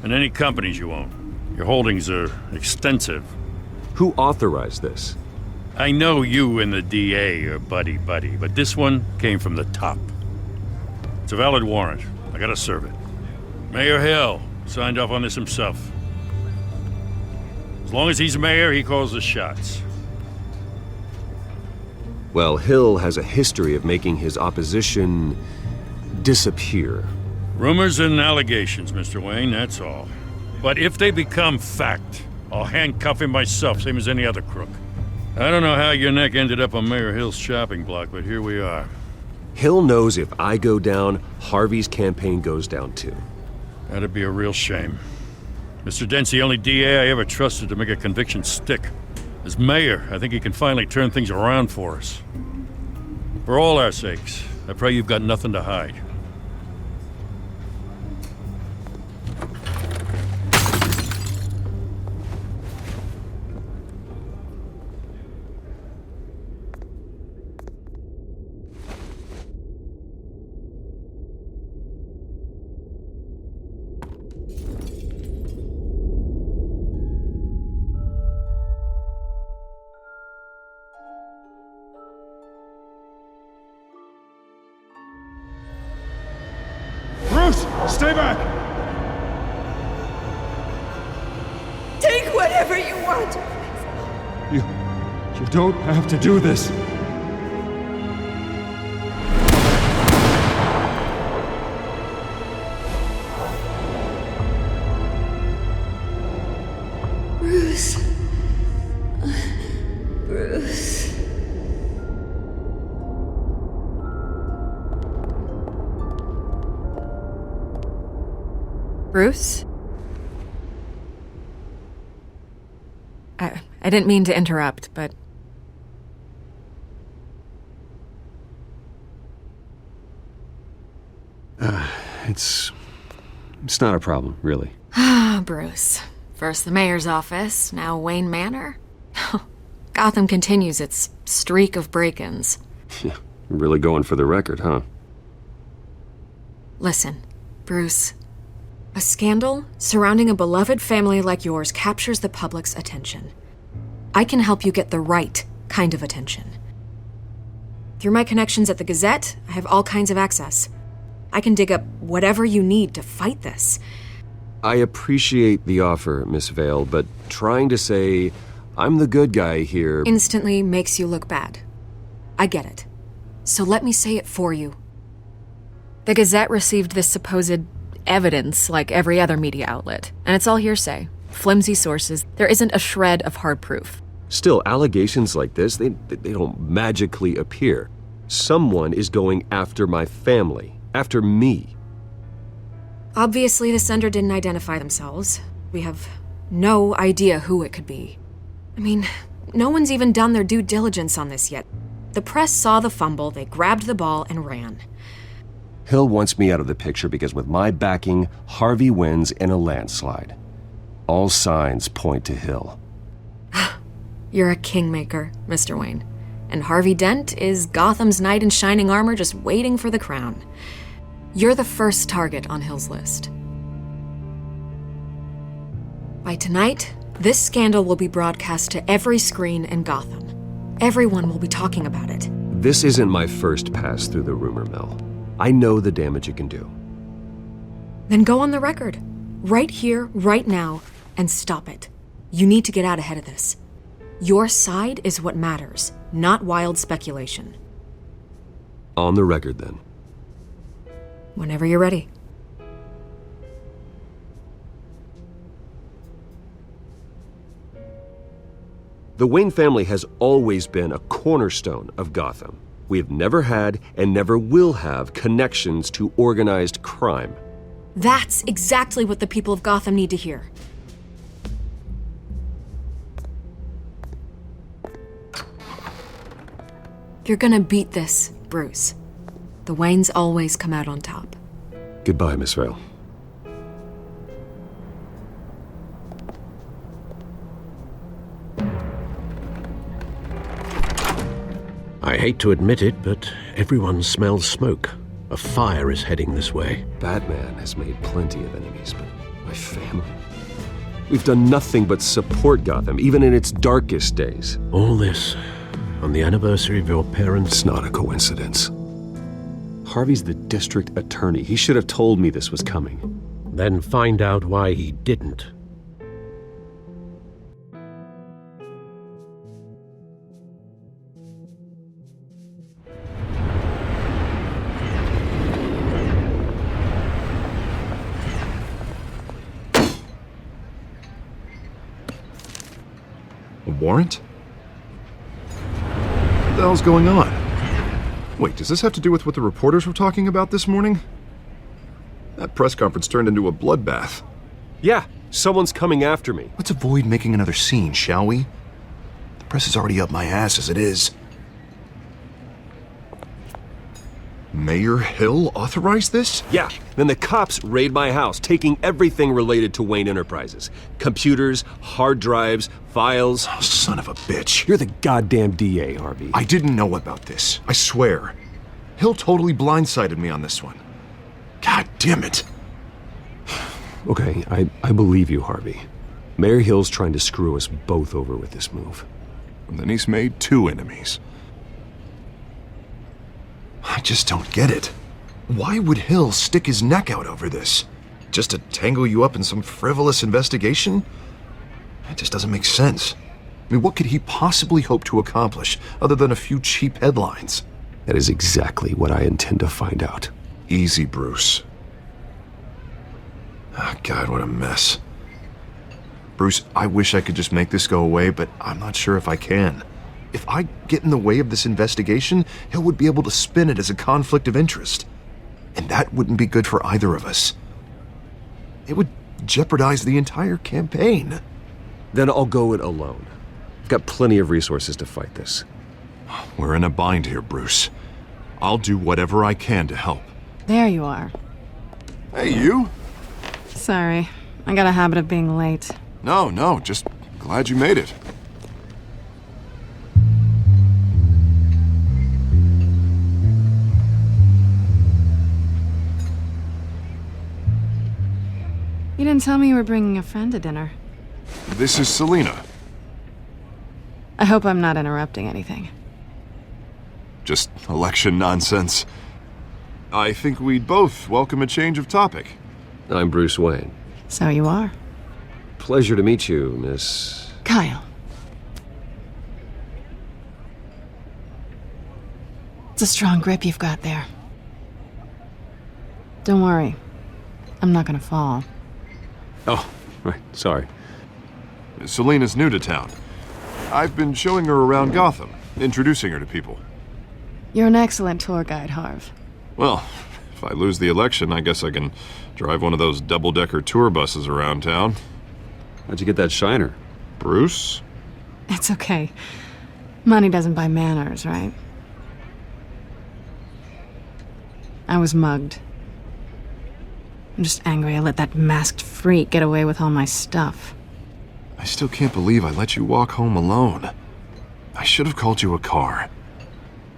and any companies you own. Your holdings are extensive. Who authorized this? I know you and the DA are buddy-buddy, but this one came from the top. It's a valid warrant. I gotta serve it. Mayor Hill signed off on this himself. As long as he's mayor, he calls the shots. Well, Hill has a history of making his opposition disappear. Rumors and allegations, Mr. Wayne, that's all. But if they become fact, I'll handcuff him myself, same as any other crook. I don't know how your neck ended up on Mayor Hill's shopping block, but here we are. Hill knows if I go down, Harvey's campaign goes down too. That'd be a real shame. Mr. Dent's the only DA I ever trusted to make a conviction stick. As mayor, I think he can finally turn things around for us. For all our sakes, I pray you've got nothing to hide. Stay back! Take whatever you want! You don't have to do this. Bruce. Bruce. Bruce? I didn't mean to interrupt, but... It's not a problem, really. Ah, Bruce. First the mayor's office, now Wayne Manor. Gotham continues its streak of break-ins. Yeah, you're really going for the record, huh? Listen, Bruce. A scandal surrounding a beloved family like yours captures the public's attention. I can help you get the right kind of attention. Through my connections at the Gazette, I have all kinds of access. I can dig up whatever you need to fight this. I appreciate the offer, Miss Vale, but trying to say I'm the good guy here instantly makes you look bad. I get it. So let me say it for you. The Gazette received this supposed evidence like every other media outlet, and it's all hearsay. Flimsy sources. There isn't a shred of hard proof. Still, allegations like this, they don't magically appear. Someone is going after my family, after me. Obviously, the sender didn't identify themselves. We have no idea who it could be. I mean, no one's even done their due diligence on this yet. The press saw the fumble, they grabbed the ball and ran. Hill wants me out of the picture because with my backing, Harvey wins in a landslide. All signs point to Hill. You're a kingmaker, Mr. Wayne. And Harvey Dent is Gotham's knight in shining armor just waiting for the crown. You're the first target on Hill's list. By tonight, this scandal will be broadcast to every screen in Gotham. Everyone will be talking about it. This isn't my first pass through the rumor mill. I know the damage it can do. Then go on the record. Right here, right now, and stop it. You need to get out ahead of this. Your side is what matters, not wild speculation. On the record, then. Whenever you're ready. The Wayne family has always been a cornerstone of Gotham. We have never had and never will have connections to organized crime. That's exactly what the people of Gotham need to hear. You're gonna beat this, Bruce. The Waynes always come out on top. Goodbye, Miss Vale. I hate to admit it, but everyone smells smoke. A fire is heading this way. Batman has made plenty of enemies, but my family? We've done nothing but support Gotham, even in its darkest days. All this on the anniversary of your parents? It's not a coincidence. Harvey's the district attorney. He should have told me this was coming. Then find out why he didn't. A warrant? What the hell's going on? Wait, does this have to do with what the reporters were talking about this morning? That press conference turned into a bloodbath. Yeah, someone's coming after me. Let's avoid making another scene, shall we? The press is already up my ass as it is. Mayor Hill authorized this? Yeah, then the cops raid my house, taking everything related to Wayne Enterprises. Computers, hard drives, files. Oh, son of a bitch. You're the goddamn DA, Harvey. I didn't know about this. I swear. Hill totally blindsided me on this one. God damn it. Okay, I believe you, Harvey. Mayor Hill's trying to screw us both over with this move. And then he's made 2 enemies. I just don't get it. Why would Hill stick his neck out over this? Just to tangle you up in some frivolous investigation? It just doesn't make sense. I mean, what could he possibly hope to accomplish other than a few cheap headlines? That is exactly what I intend to find out. Easy, Bruce. Oh, God, what a mess. Bruce, I wish I could just make this go away, but I'm not sure if I can. If I get in the way of this investigation, Hill would be able to spin it as a conflict of interest. And that wouldn't be good for either of us. It would jeopardize the entire campaign. Then I'll go it alone. I've got plenty of resources to fight this. We're in a bind here, Bruce. I'll do whatever I can to help. There you are. Hey, you? Sorry, I got a habit of being late. No, just glad you made it. You didn't tell me you were bringing a friend to dinner. This is Selina. I hope I'm not interrupting anything. Just election nonsense. I think we'd both welcome a change of topic. I'm Bruce Wayne. So you are. Pleasure to meet you, Miss... Kyle. It's a strong grip you've got there. Don't worry. I'm not gonna fall. Oh, right, sorry. Selina's new to town. I've been showing her around Gotham, introducing her to people. You're an excellent tour guide, Harv. Well, if I lose the election, I guess I can drive one of those double-decker tour buses around town. How'd you get that shiner? Bruce? It's okay. Money doesn't buy manners, right? I was mugged. I'm just angry I let that masked freak get away with all my stuff. I still can't believe I let you walk home alone. I should have called you a car.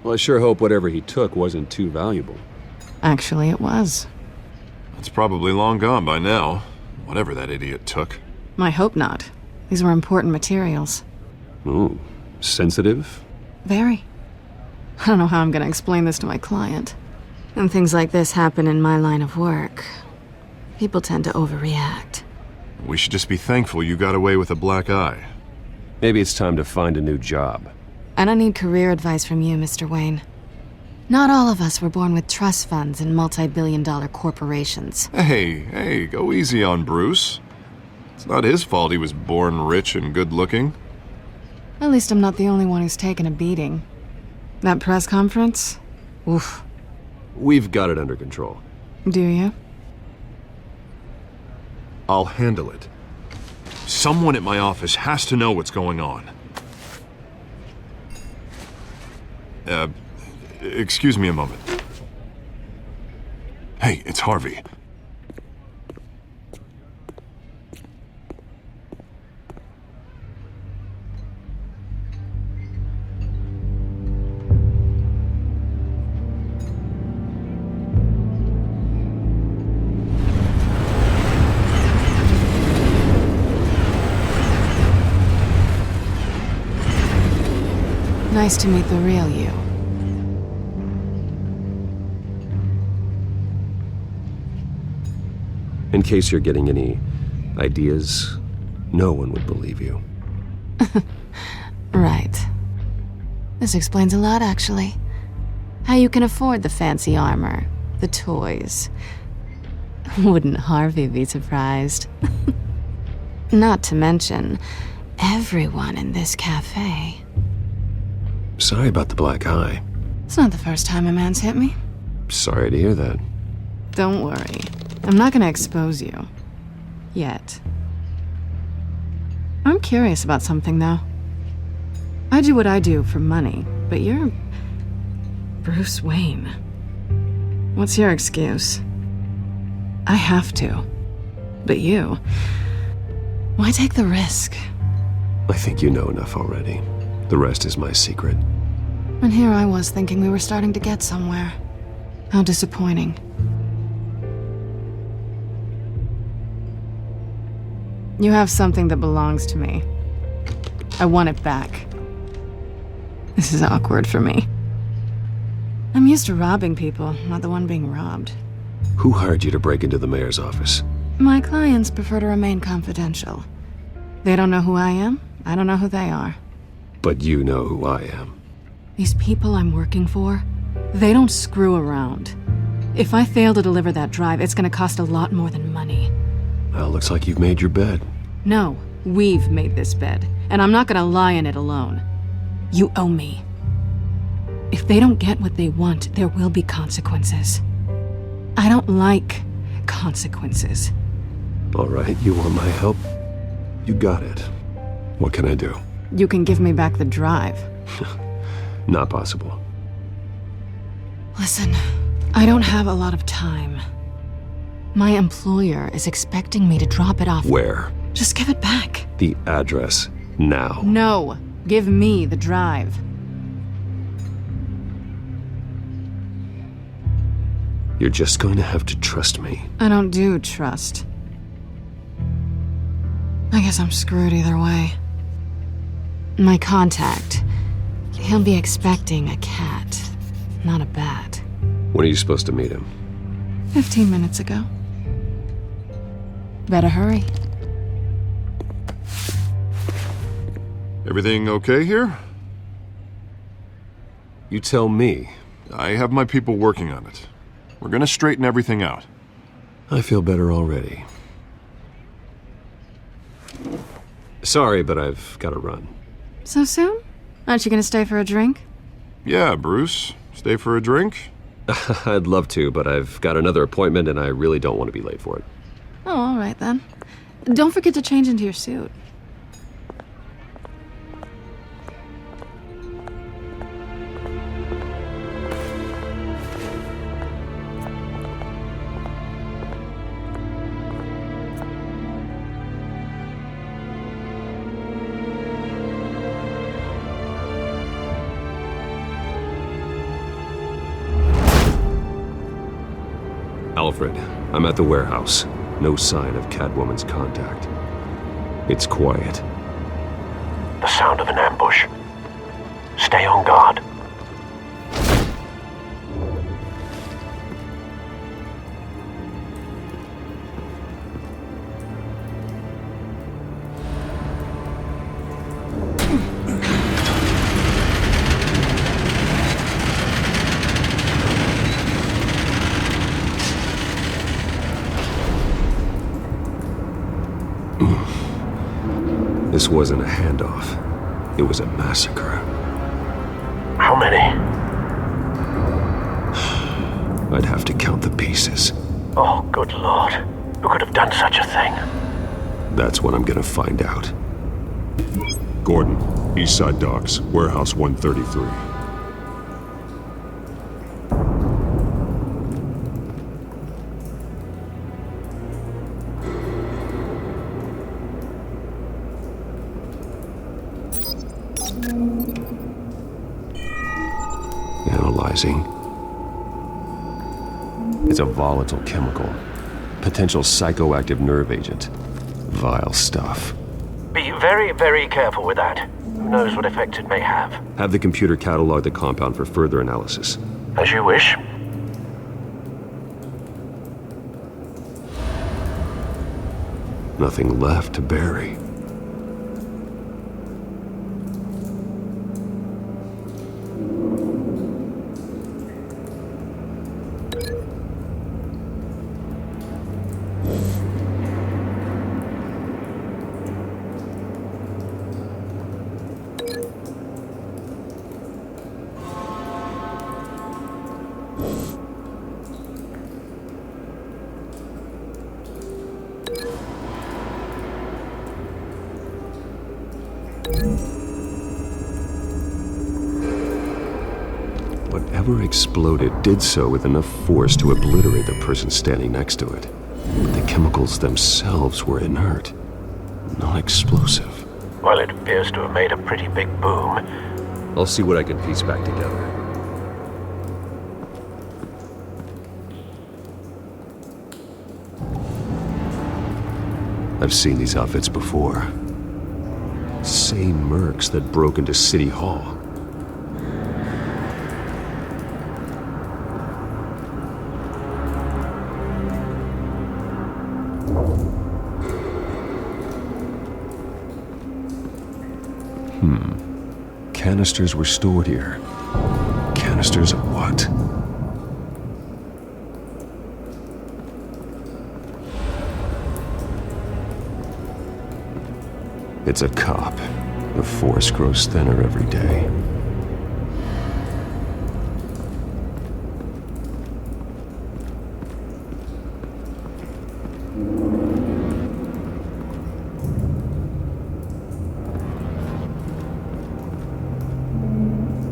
Well, I sure hope whatever he took wasn't too valuable. Actually, it was. It's probably long gone by now, whatever that idiot took. I hope not. These were important materials. Ooh, sensitive? Very. I don't know how I'm gonna explain this to my client. When things like this happen in my line of work, people tend to overreact. We should just be thankful you got away with a black eye. Maybe it's time to find a new job. I don't need career advice from you, Mr. Wayne. Not all of us were born with trust funds and multi-billion-dollar corporations. Hey, go easy on Bruce. It's not his fault he was born rich and good-looking. At least I'm not the only one who's taken a beating. That press conference? Oof. We've got it under control. Do you? I'll handle it. Someone at my office has to know what's going on. Excuse me a moment. Hey, it's Harvey. Nice to meet the real you. In case you're getting any ideas, no one would believe you. Right. This explains a lot, actually. How you can afford the fancy armor, the toys. Wouldn't Harvey be surprised? Not to mention, everyone in this cafe. Sorry about the black eye. It's not the first time a man's hit me. Sorry to hear that. Don't worry. I'm not gonna expose you. Yet. I'm curious about something, though. I do what I do for money, but you're Bruce Wayne. What's your excuse? I have to. But you... why take the risk? I think you know enough already. The rest is my secret. And here I was thinking we were starting to get somewhere. How disappointing. You have something that belongs to me. I want it back. This is awkward for me. I'm used to robbing people, not the one being robbed. Who hired you to break into the mayor's office? My clients prefer to remain confidential. They don't know who I am, I don't know who they are. But you know who I am. These people I'm working for, they don't screw around. If I fail to deliver that drive, it's gonna cost a lot more than money. Well, looks like you've made your bed. No, we've made this bed, and I'm not gonna lie in it alone. You owe me. If they don't get what they want, there will be consequences. I don't like consequences. All right, you want my help? You got it. What can I do? You can give me back the drive. Not possible. Listen, I don't have a lot of time. My employer is expecting me to drop it off. Where? Just give it back. The address, now. No, give me the drive. You're just going to have to trust me. I don't do trust. I guess I'm screwed either way. My contact, he'll be expecting a cat, not a bat. When are you supposed to meet him? 15 minutes ago. Better hurry. Everything okay here? You tell me. I have my people working on it. We're gonna straighten everything out. I feel better already. Sorry, but I've got to run. So soon? Aren't you gonna stay for a drink? Yeah, Bruce. Stay for a drink? I'd love to, but I've got another appointment and I really don't want to be late for it. Oh, all right then. Don't forget to change into your suit. Alfred, I'm at the warehouse. No sign of Catwoman's contact. It's quiet. The sound of an ambush. Stay on guard. This wasn't a handoff. It was a massacre. How many? I'd have to count the pieces. Oh, good lord. Who could have done such a thing? That's what I'm gonna find out. Gordon, Eastside Docks, Warehouse 133. Analyzing. It's a volatile chemical. Potential psychoactive nerve agent. Vile stuff. Be very, very careful with that. Who knows what effects it may have. Have the computer catalog the compound for further analysis. As you wish. Nothing left to bury. Whatever exploded did so with enough force to obliterate the person standing next to it. But the chemicals themselves were inert, not explosive. Well, it appears to have made a pretty big boom. I'll see what I can piece back together. I've seen these outfits before. Same mercs that broke into City Hall. Canisters were stored here. Canisters of what? It's a cop. The force grows thinner every day.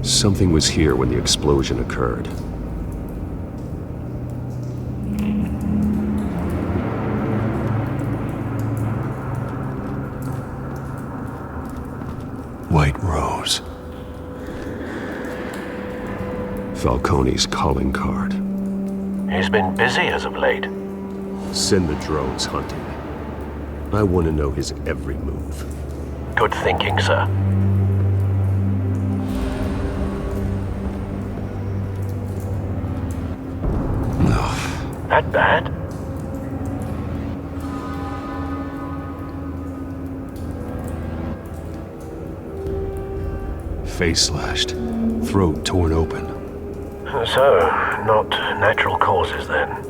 Something was here when the explosion occurred. White Rose. Falcone's calling card. He's been busy as of late. Send the drones hunting. I want to know his every move. Good thinking, sir. That bad? Face slashed, throat torn open. So, not natural causes then.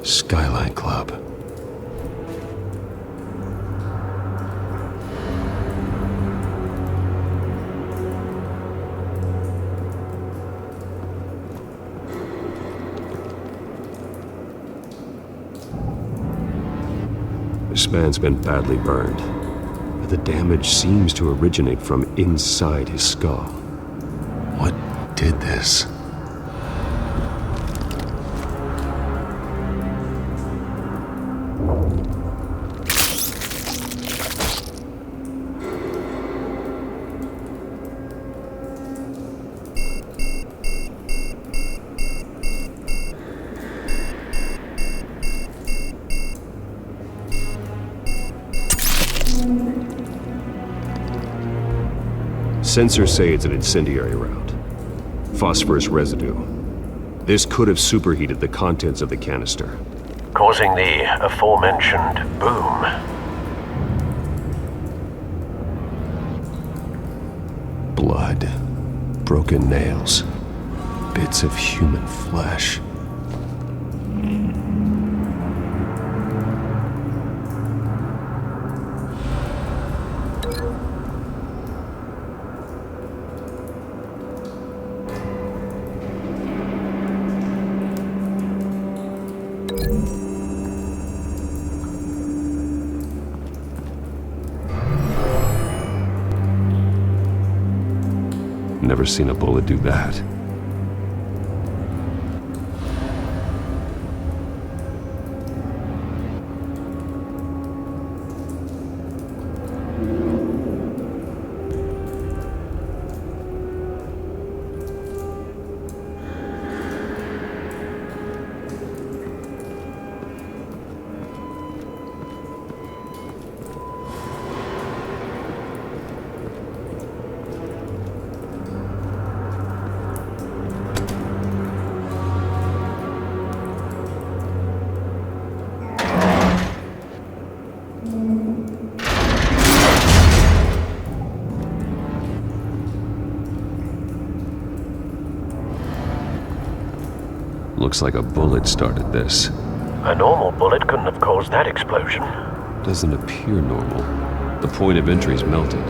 Skyline Club. This man's been badly burned, but the damage seems to originate from inside his skull. What did this? Sensors say it's an incendiary round. Phosphorus residue. This could have superheated the contents of the canister, causing the aforementioned boom. Blood, broken nails, bits of human flesh. never seen a bullet do that. Looks like a bullet started this. A normal bullet couldn't have caused that explosion. Doesn't appear normal. The point of entry's melted.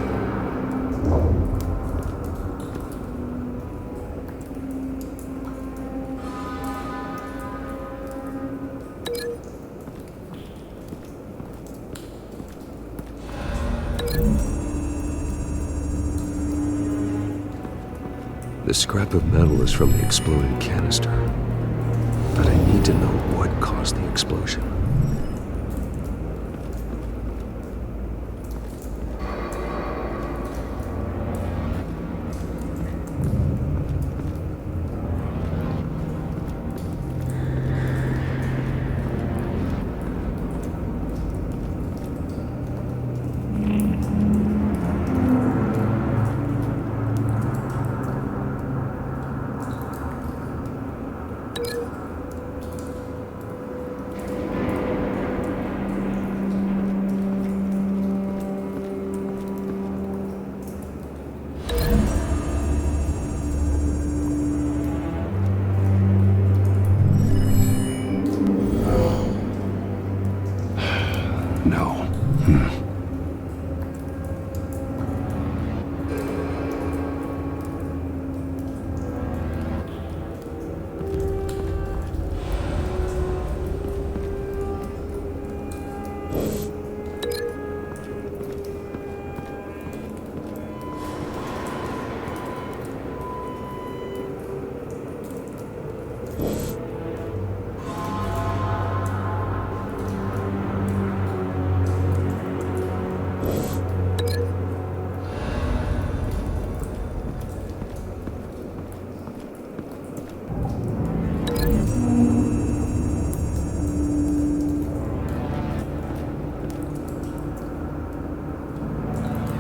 The scrap of metal is from the exploded canister. But I need to know what caused the explosion.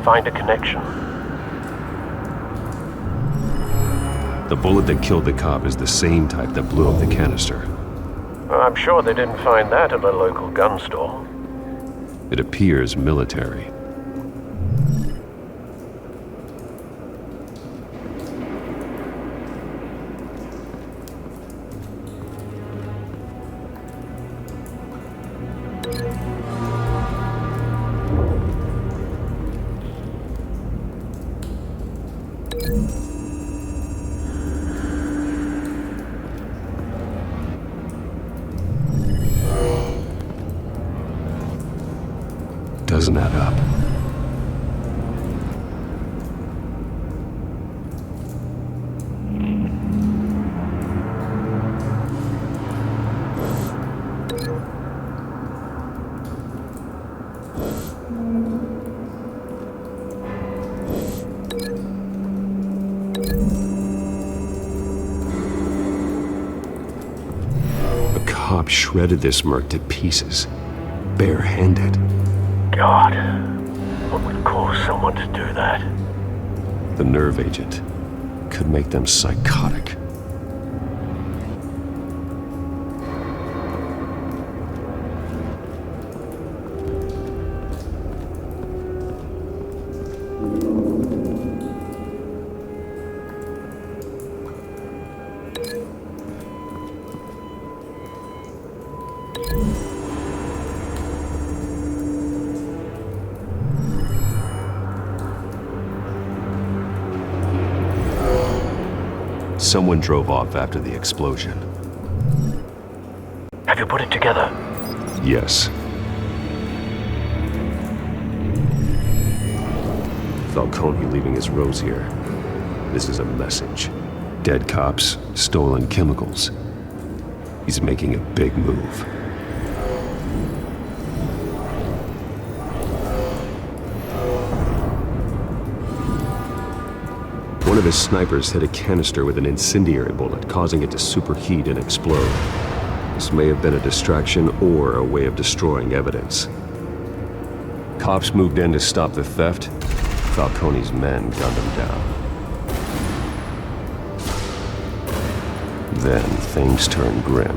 Find a connection. The bullet that killed the cop is the same type that blew up the canister. I'm sure they didn't find that at a local gun store. It appears military. Doesn't add up. A cop shredded this merc to pieces, barehanded. God, what would cause someone to do that? The nerve agent could make them psychotic. Someone drove off after the explosion. Have you put it together? Yes. Falcone leaving his rose here. This is a message. Dead cops, stolen chemicals. He's making a big move. One of his snipers hit a canister with an incendiary bullet, causing it to superheat and explode. This may have been a distraction or a way of destroying evidence. Cops moved in to stop the theft. Falcone's men gunned him down. Then things turned grim.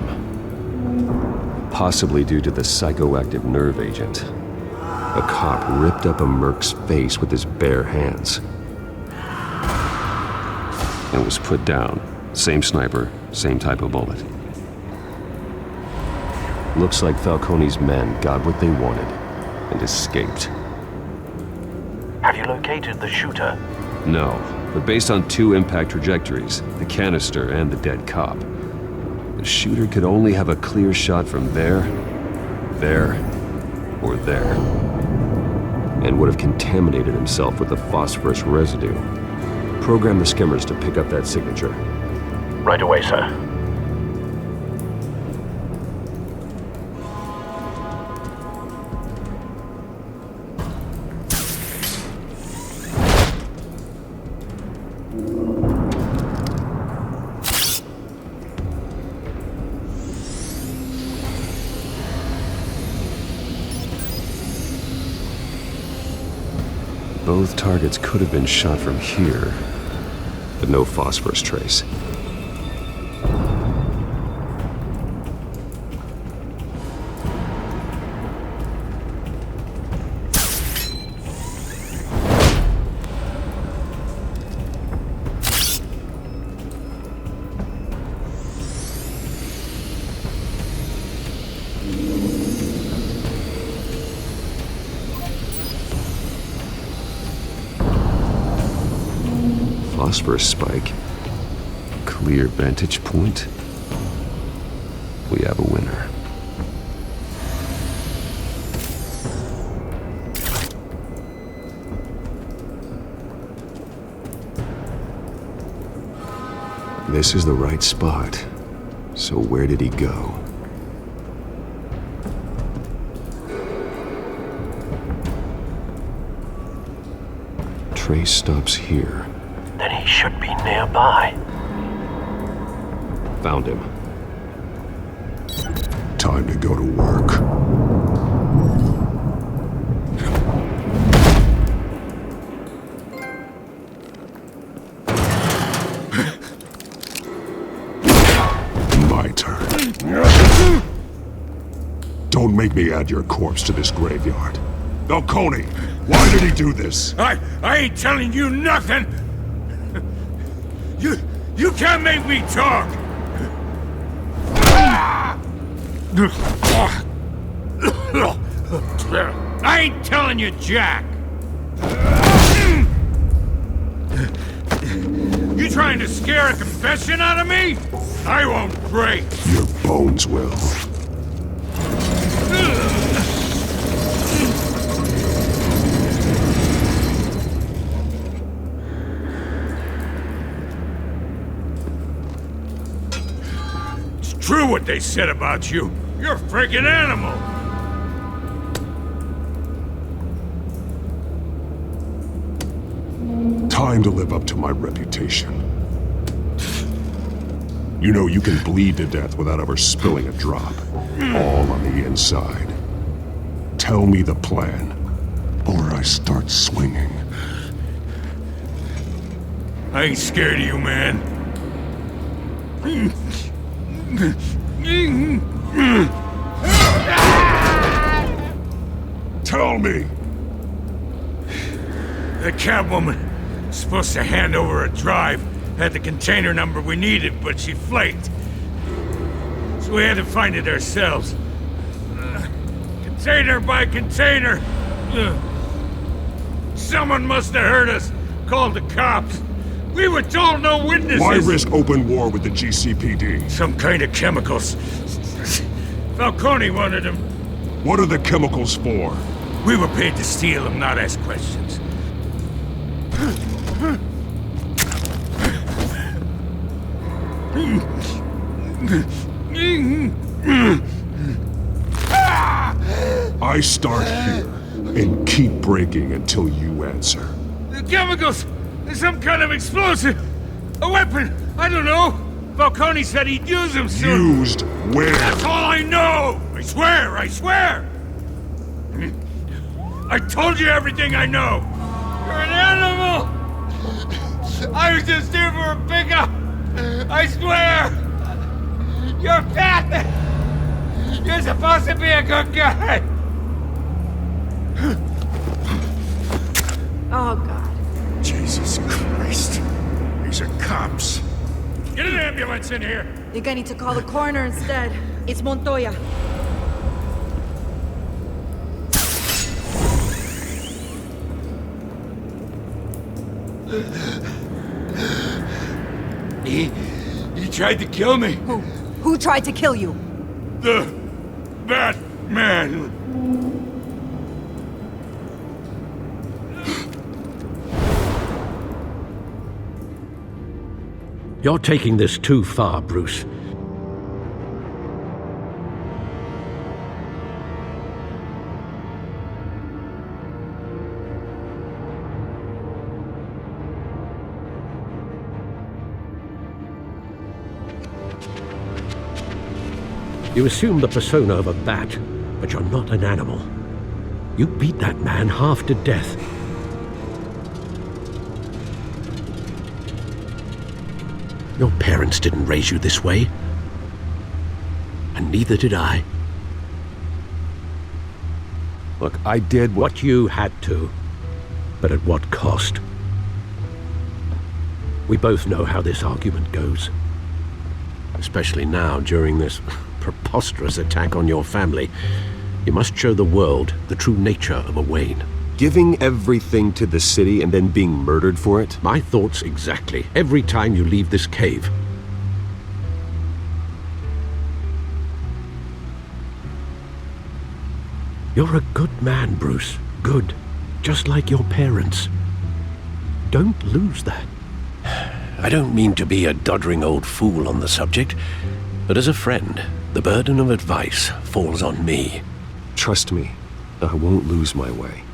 Possibly due to the psychoactive nerve agent. A cop ripped up a merc's face with his bare hands. And was put down. Same sniper, same type of bullet. Looks like Falcone's men got what they wanted and escaped. Have you located the shooter? No, but based on 2 impact trajectories, the canister and the dead cop, the shooter could only have a clear shot from there, or there, and would have contaminated himself with the phosphorus residue. Program the skimmers to pick up that signature. Right away, sir. Both targets could have been shot from here, but no phosphorus trace. Phosphorus spike. Clear vantage point. We have a winner. This is the right spot. So where did he go? Trace stops here. Then he should be nearby. Found him. Time to go to work. My turn. Don't make me add your corpse to this graveyard. Falcone, why did he do this? I ain't telling you nothing! You can't make me talk! I ain't telling you jack! You trying to scare a confession out of me? I won't break! Your bones will. True what they said about you. You're a freaking animal. Time to live up to my reputation. You know you can bleed to death without ever spilling a drop. All on the inside. Tell me the plan, or I start swinging. I ain't scared of you, man. Tell me! The Catwoman was supposed to hand over a drive, had the container number we needed, but she flaked. So we had to find it ourselves. Container by container. Someone must have heard us, called the cops. We were told no witnesses! Why risk open war with the GCPD? Some kind of chemicals. Falcone wanted them. What are the chemicals for? We were paid to steal them, not ask questions. I start here and keep breaking until you answer. The chemicals! There's some kind of explosive! A weapon! I don't know! Falcone said he'd use them soon! Used where? That's all I know! I swear! I swear! I told you everything I know! You're an animal! I was just here for a pickup! I swear! You're Batman! You're supposed to be a good guy! Oh, God. Jesus Christ. These are cops. Get an ambulance in here! I think I need to call the coroner instead. It's Montoya. He tried to kill me. Who tried to kill you? The Batman. You're taking this too far, Bruce. You assume the persona of a bat, but you're not an animal. You beat that man half to death. Your parents didn't raise you this way. And neither did I. Look, I did what you had to, but at what cost? We both know how this argument goes. Especially now, during this preposterous attack on your family. You must show the world the true nature of a Wayne. Giving everything to the city and then being murdered for it? My thoughts exactly. Every time you leave this cave. You're a good man, Bruce. Good. Just like your parents. Don't lose that. I don't mean to be a doddering old fool on the subject, but as a friend, the burden of advice falls on me. Trust me, I won't lose my way.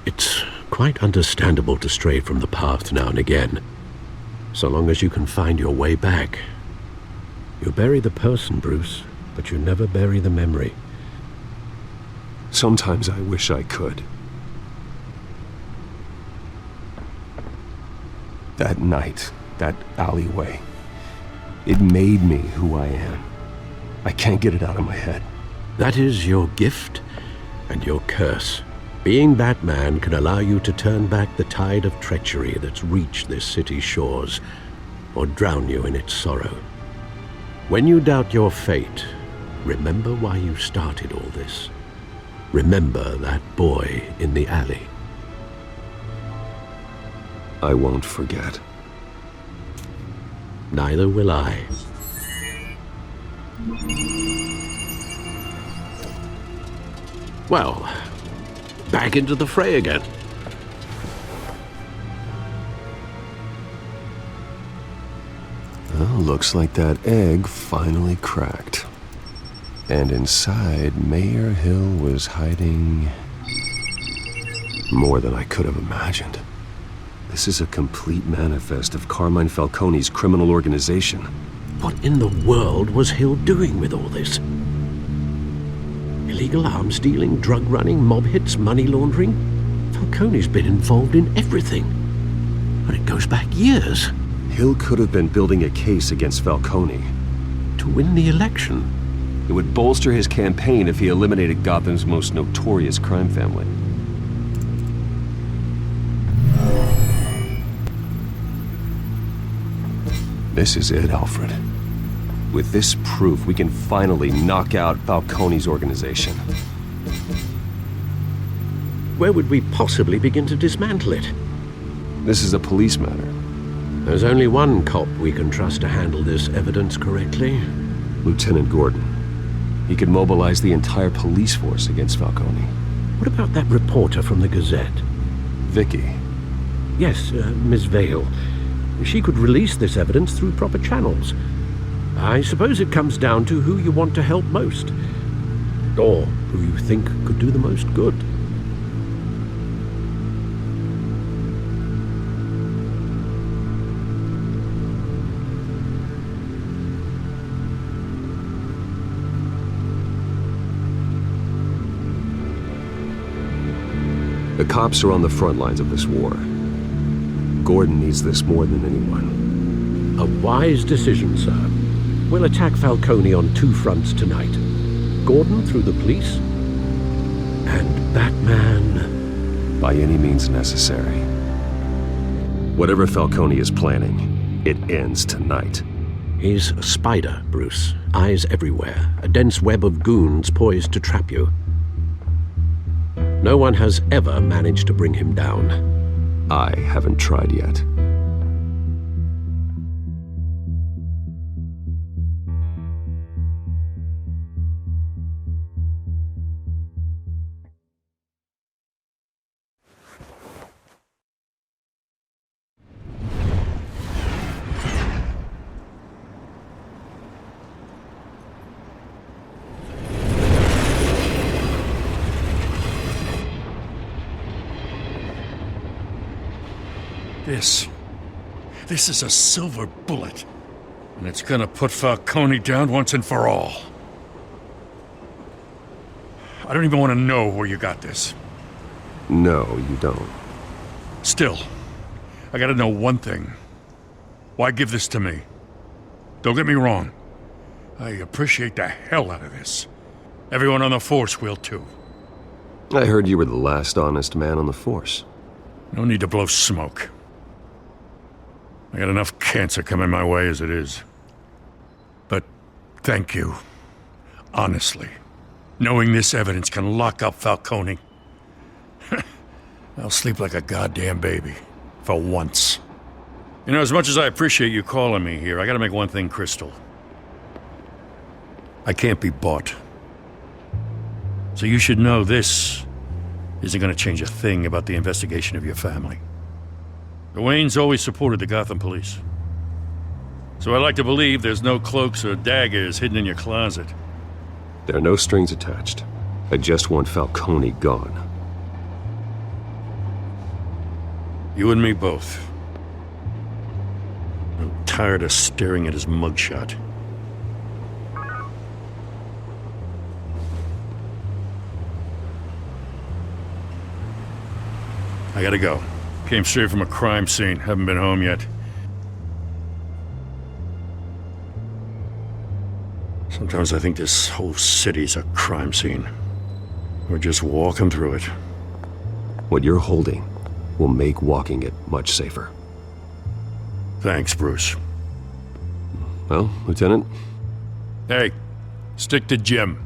It's quite understandable to stray from the path now and again, so long as you can find your way back. You bury the person, Bruce, but you never bury the memory. Sometimes I wish I could. That night, that alleyway, it made me who I am. I can't get it out of my head. That is your gift and your curse. Being Batman can allow you to turn back the tide of treachery that's reached this city's shores, or drown you in its sorrow. When you doubt your fate, remember why you started all this. Remember that boy in the alley. I won't forget. Neither will I. Well, back into the fray again. Well, looks like that egg finally cracked. And inside, Mayor Hill was hiding more than I could have imagined. This is a complete manifest of Carmine Falcone's criminal organization. What in the world was Hill doing with all this? Illegal arms dealing, drug running, mob hits, money laundering? Falcone's been involved in everything. And it goes back years. Hill could have been building a case against Falcone. To win the election. It would bolster his campaign if he eliminated Gotham's most notorious crime family. This is it, Alfred. With this proof, we can finally knock out Falcone's organization. Where would we possibly begin to dismantle it? This is a police matter. There's only one cop we can trust to handle this evidence correctly. Lieutenant Gordon. He could mobilize the entire police force against Falcone. What about that reporter from the Gazette? Vicky. Yes, Miss Vale. She could release this evidence through proper channels. I suppose it comes down to who you want to help most. Or who you think could do the most good. The cops are on the front lines of this war. Gordon needs this more than anyone. A wise decision, sir. We'll attack Falcone on 2 fronts tonight. Gordon through the police, and Batman... by any means necessary. Whatever Falcone is planning, it ends tonight. He's a spider, Bruce. Eyes everywhere. A dense web of goons poised to trap you. No one has ever managed to bring him down. I haven't tried yet. This is a silver bullet. And it's gonna put Falcone down once and for all. I don't even want to know where you got this. No, you don't. Still, I gotta know one thing. Why give this to me? Don't get me wrong. I appreciate the hell out of this. Everyone on the Force will too. I heard you were the last honest man on the Force. No need to blow smoke. I got enough cancer coming my way as it is. But thank you. Honestly. Knowing this evidence can lock up Falcone. I'll sleep like a goddamn baby. For once. You know, as much as I appreciate you calling me here, I gotta make one thing crystal. I can't be bought. So you should know this isn't gonna change a thing about the investigation of your family. The Waynes always supported the Gotham police. So I like to believe there's no cloaks or daggers hidden in your closet. There are no strings attached. I just want Falcone gone. You and me both. I'm tired of staring at his mugshot. I gotta go. Came straight from a crime scene. Haven't been home yet. Sometimes I think this whole city's a crime scene. We're just walking through it. What you're holding will make walking it much safer. Thanks, Bruce. Well, Lieutenant? Hey, stick to Jim.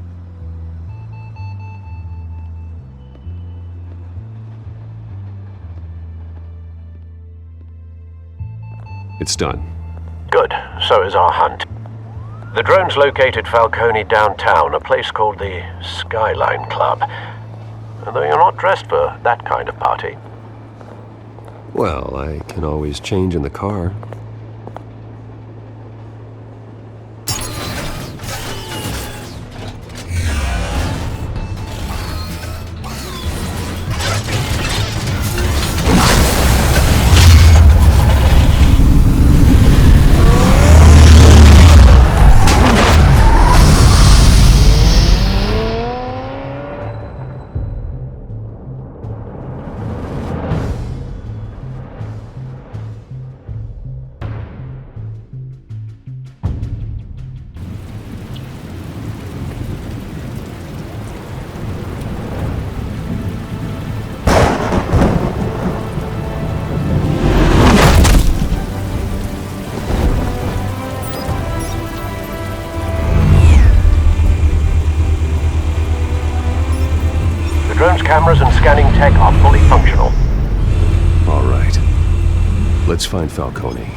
It's done. Good. So is our hunt. The drones located Falcone downtown, a place called the Skyline Club. Although you're not dressed for that kind of party. Well, I can always change in the car. Cameras and scanning tech are fully functional. All right. Let's find Falcone.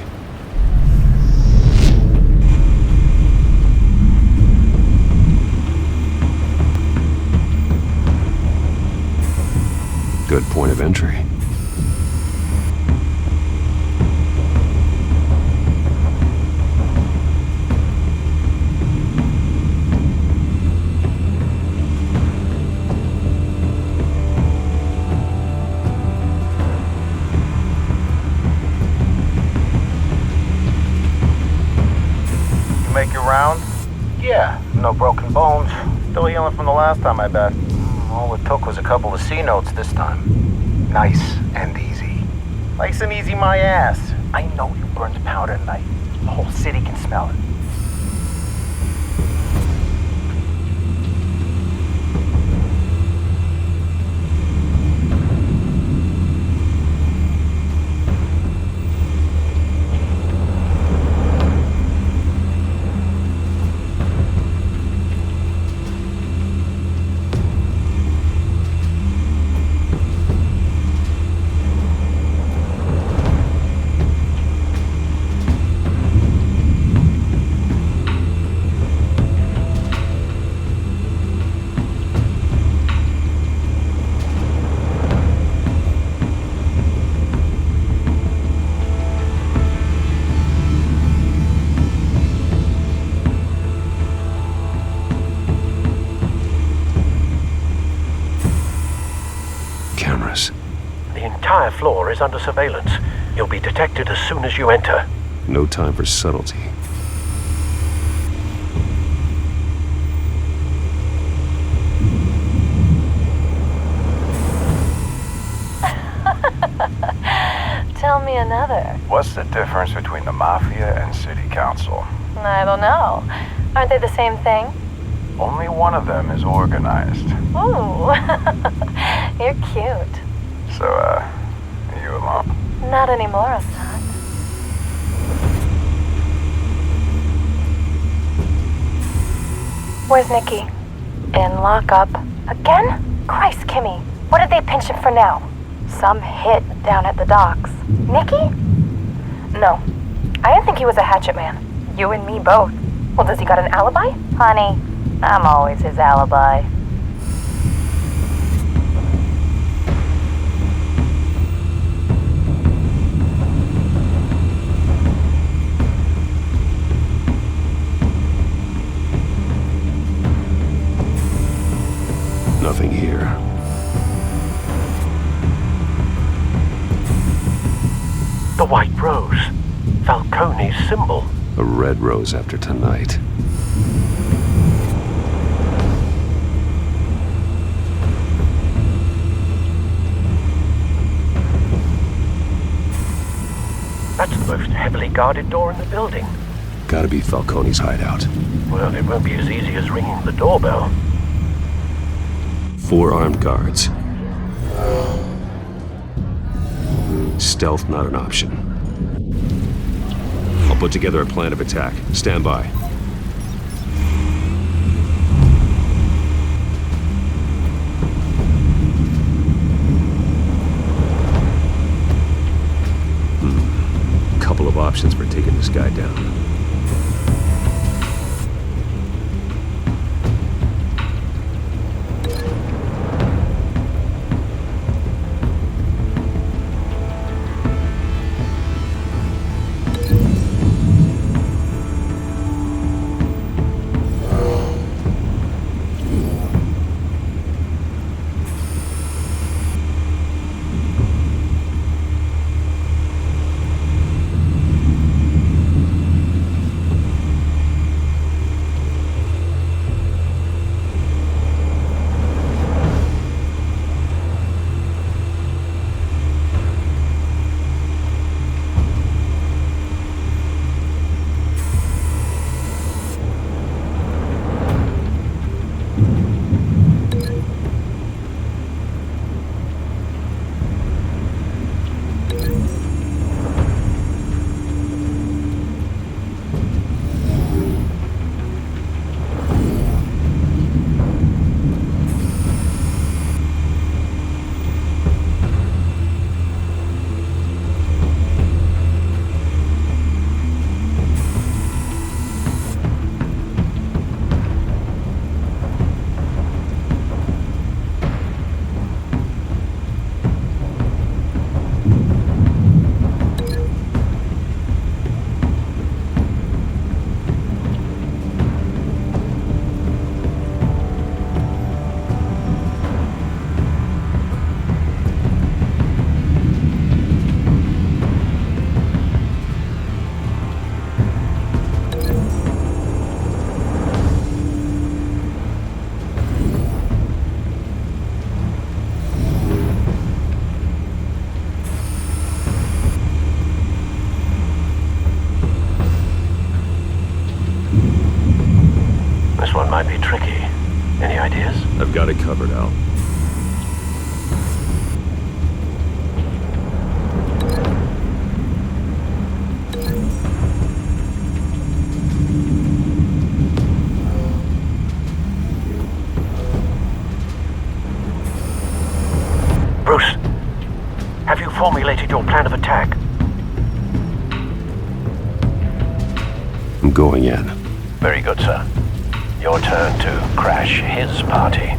Good point of entry. around? Yeah, no broken bones. Still healing from the last time, I bet. All it took was a couple of C notes this time. Nice and easy. Nice and easy my ass. I know you burned powder tonight. The whole city can smell it. The entire floor is under surveillance. You'll be detected as soon as you enter. No time for subtlety. Tell me another. What's the difference between the Mafia and City Council? I don't know. Aren't they the same thing? Only one of them is organized. Ooh, you're cute. So, are you alone? Not anymore, Assad. Where's Nikki? In lockup. Again? Christ, Kimmy. What did they pinch him for now? Some hit down at the docks. Nikki? No. I didn't think he was a hatchet man. You and me both. Well, does he got an alibi? Honey, I'm always his alibi. Nothing here. The white rose. Falcone's symbol. A red rose after tonight. That's the most heavily guarded door in the building. Gotta be Falcone's hideout. Well, it won't be as easy as ringing the doorbell. 4 armed guards. Stealth not an option. I'll put together a plan of attack. Stand by. Couple of options for taking this guy down. I've got it covered, Al. Bruce, have you formulated your plan of attack? I'm going in. Very good, sir. Your turn to crash his party.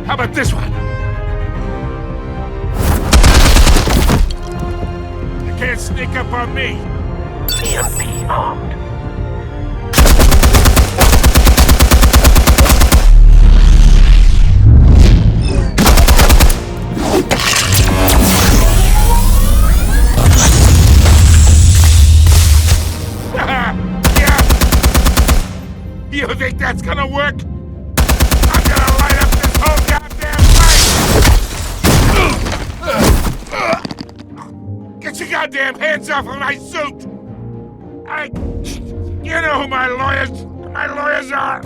How about this one? You can't sneak up on me. EMP armed. You think that's gonna work? I'm gonna light up this whole goddamn place! Get your goddamn hands off of my suit! You know who my lawyers are!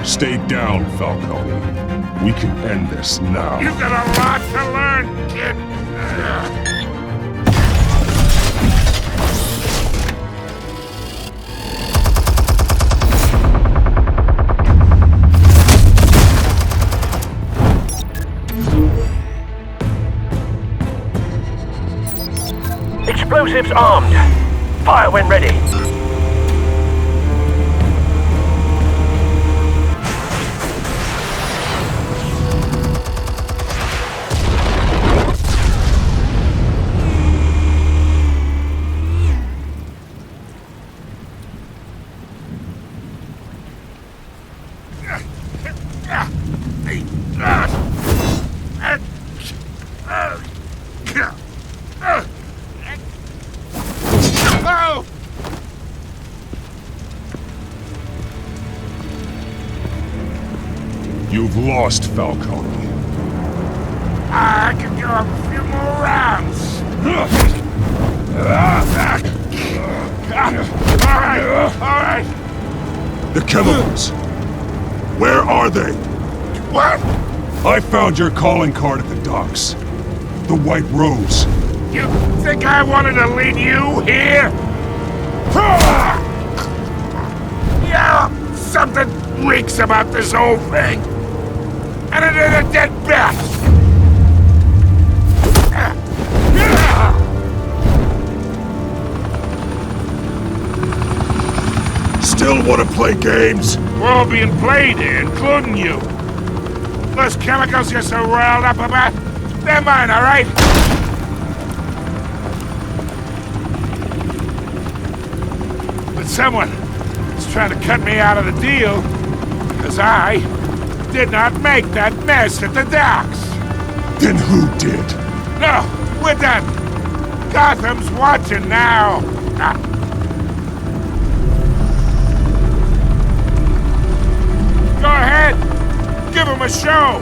Stay down, Falcone. We can end this now. You've got a lot to learn, kid! Explosives armed. Fire when ready. You've lost, Falcone. I can go a few more rounds. All right. The chemicals. Where are they? What? I found your calling card at the docks. The White Rose. You think I wanted to lead you here? Yeah, something reeks about this whole thing. And another dead bat! Still want to play games? We're all being played here, including you. Those chemicals you're so riled up about, they're mine, all right? But someone is trying to cut me out of the deal, because I did not make that mess at the docks. Then who did? No, we're done. Gotham's watching now. Go ahead. Give him a show.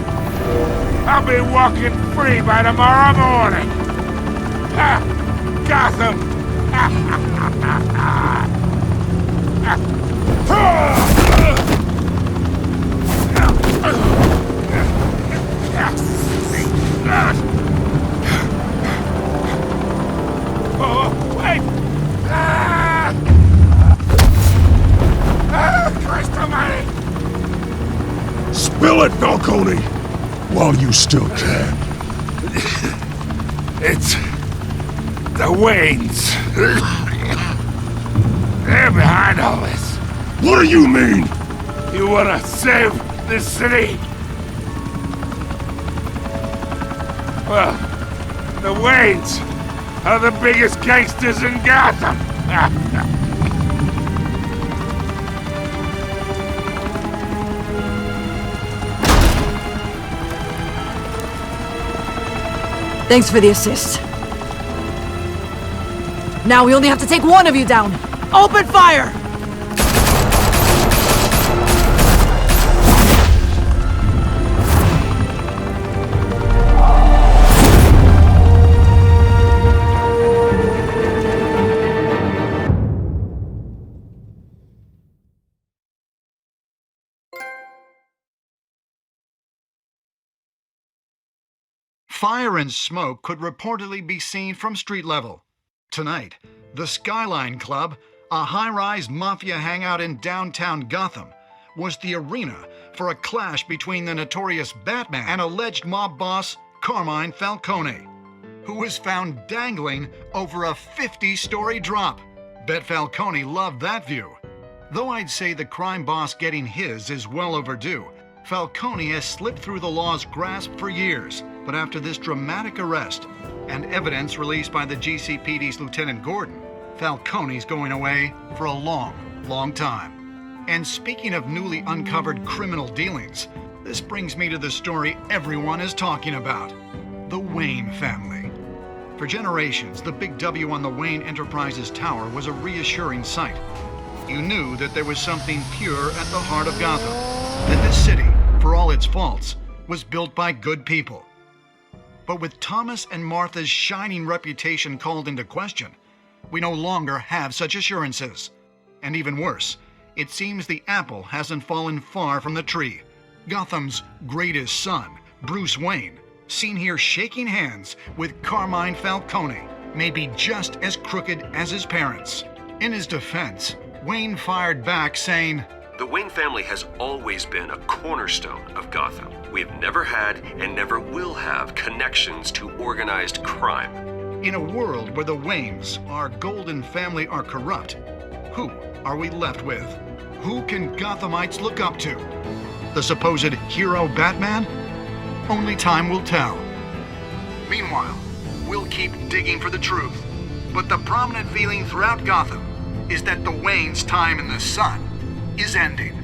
I'll be walking free by tomorrow morning. Gotham. Oh, wait. Christ almighty. Spill it, Falcone! While you still can. It's the Waynes. They're behind all this. What do you mean? You wanna save this city? Well, the Waynes are the biggest gangsters in Gotham. Thanks for the assist. Now we only have to take one of you down. Open fire! Fire and smoke could reportedly be seen from street level. Tonight, the Skyline Club, a high-rise mafia hangout in downtown Gotham, was the arena for a clash between the notorious Batman and alleged mob boss Carmine Falcone, who was found dangling over a 50-story drop. Bet Falcone loved that view. Though I'd say the crime boss getting his is well overdue, Falcone has slipped through the law's grasp for years. But after this dramatic arrest and evidence released by the GCPD's Lieutenant Gordon, Falcone's going away for a long, long time. And speaking of newly uncovered criminal dealings, this brings me to the story everyone is talking about: the Wayne family. For generations, the big W on the Wayne Enterprises Tower was a reassuring sight. You knew that there was something pure at the heart of Gotham, that this city, for all its faults, was built by good people. But with Thomas and Martha's shining reputation called into question, we no longer have such assurances. And even worse, it seems the apple hasn't fallen far from the tree. Gotham's greatest son, Bruce Wayne, seen here shaking hands with Carmine Falcone, may be just as crooked as his parents. In his defense, Wayne fired back saying, "The Wayne family has always been a cornerstone of Gotham. We have never had and never will have connections to organized crime." In a world where the Waynes, our golden family, are corrupt, who are we left with? Who can Gothamites look up to? The supposed hero Batman? Only time will tell. Meanwhile, we'll keep digging for the truth. But the prominent feeling throughout Gotham is that the Waynes' time in the sun is ending.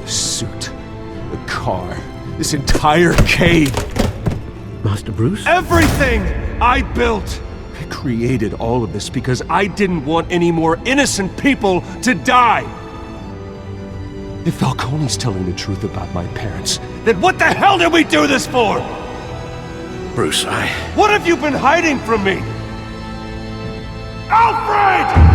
The suit, the car, this entire cave. Master Bruce? Everything I built! I created all of this because I didn't want any more innocent people to die! If Falcone's telling the truth about my parents, then what the hell did we do this for? Bruce, What have you been hiding from me? Alfred!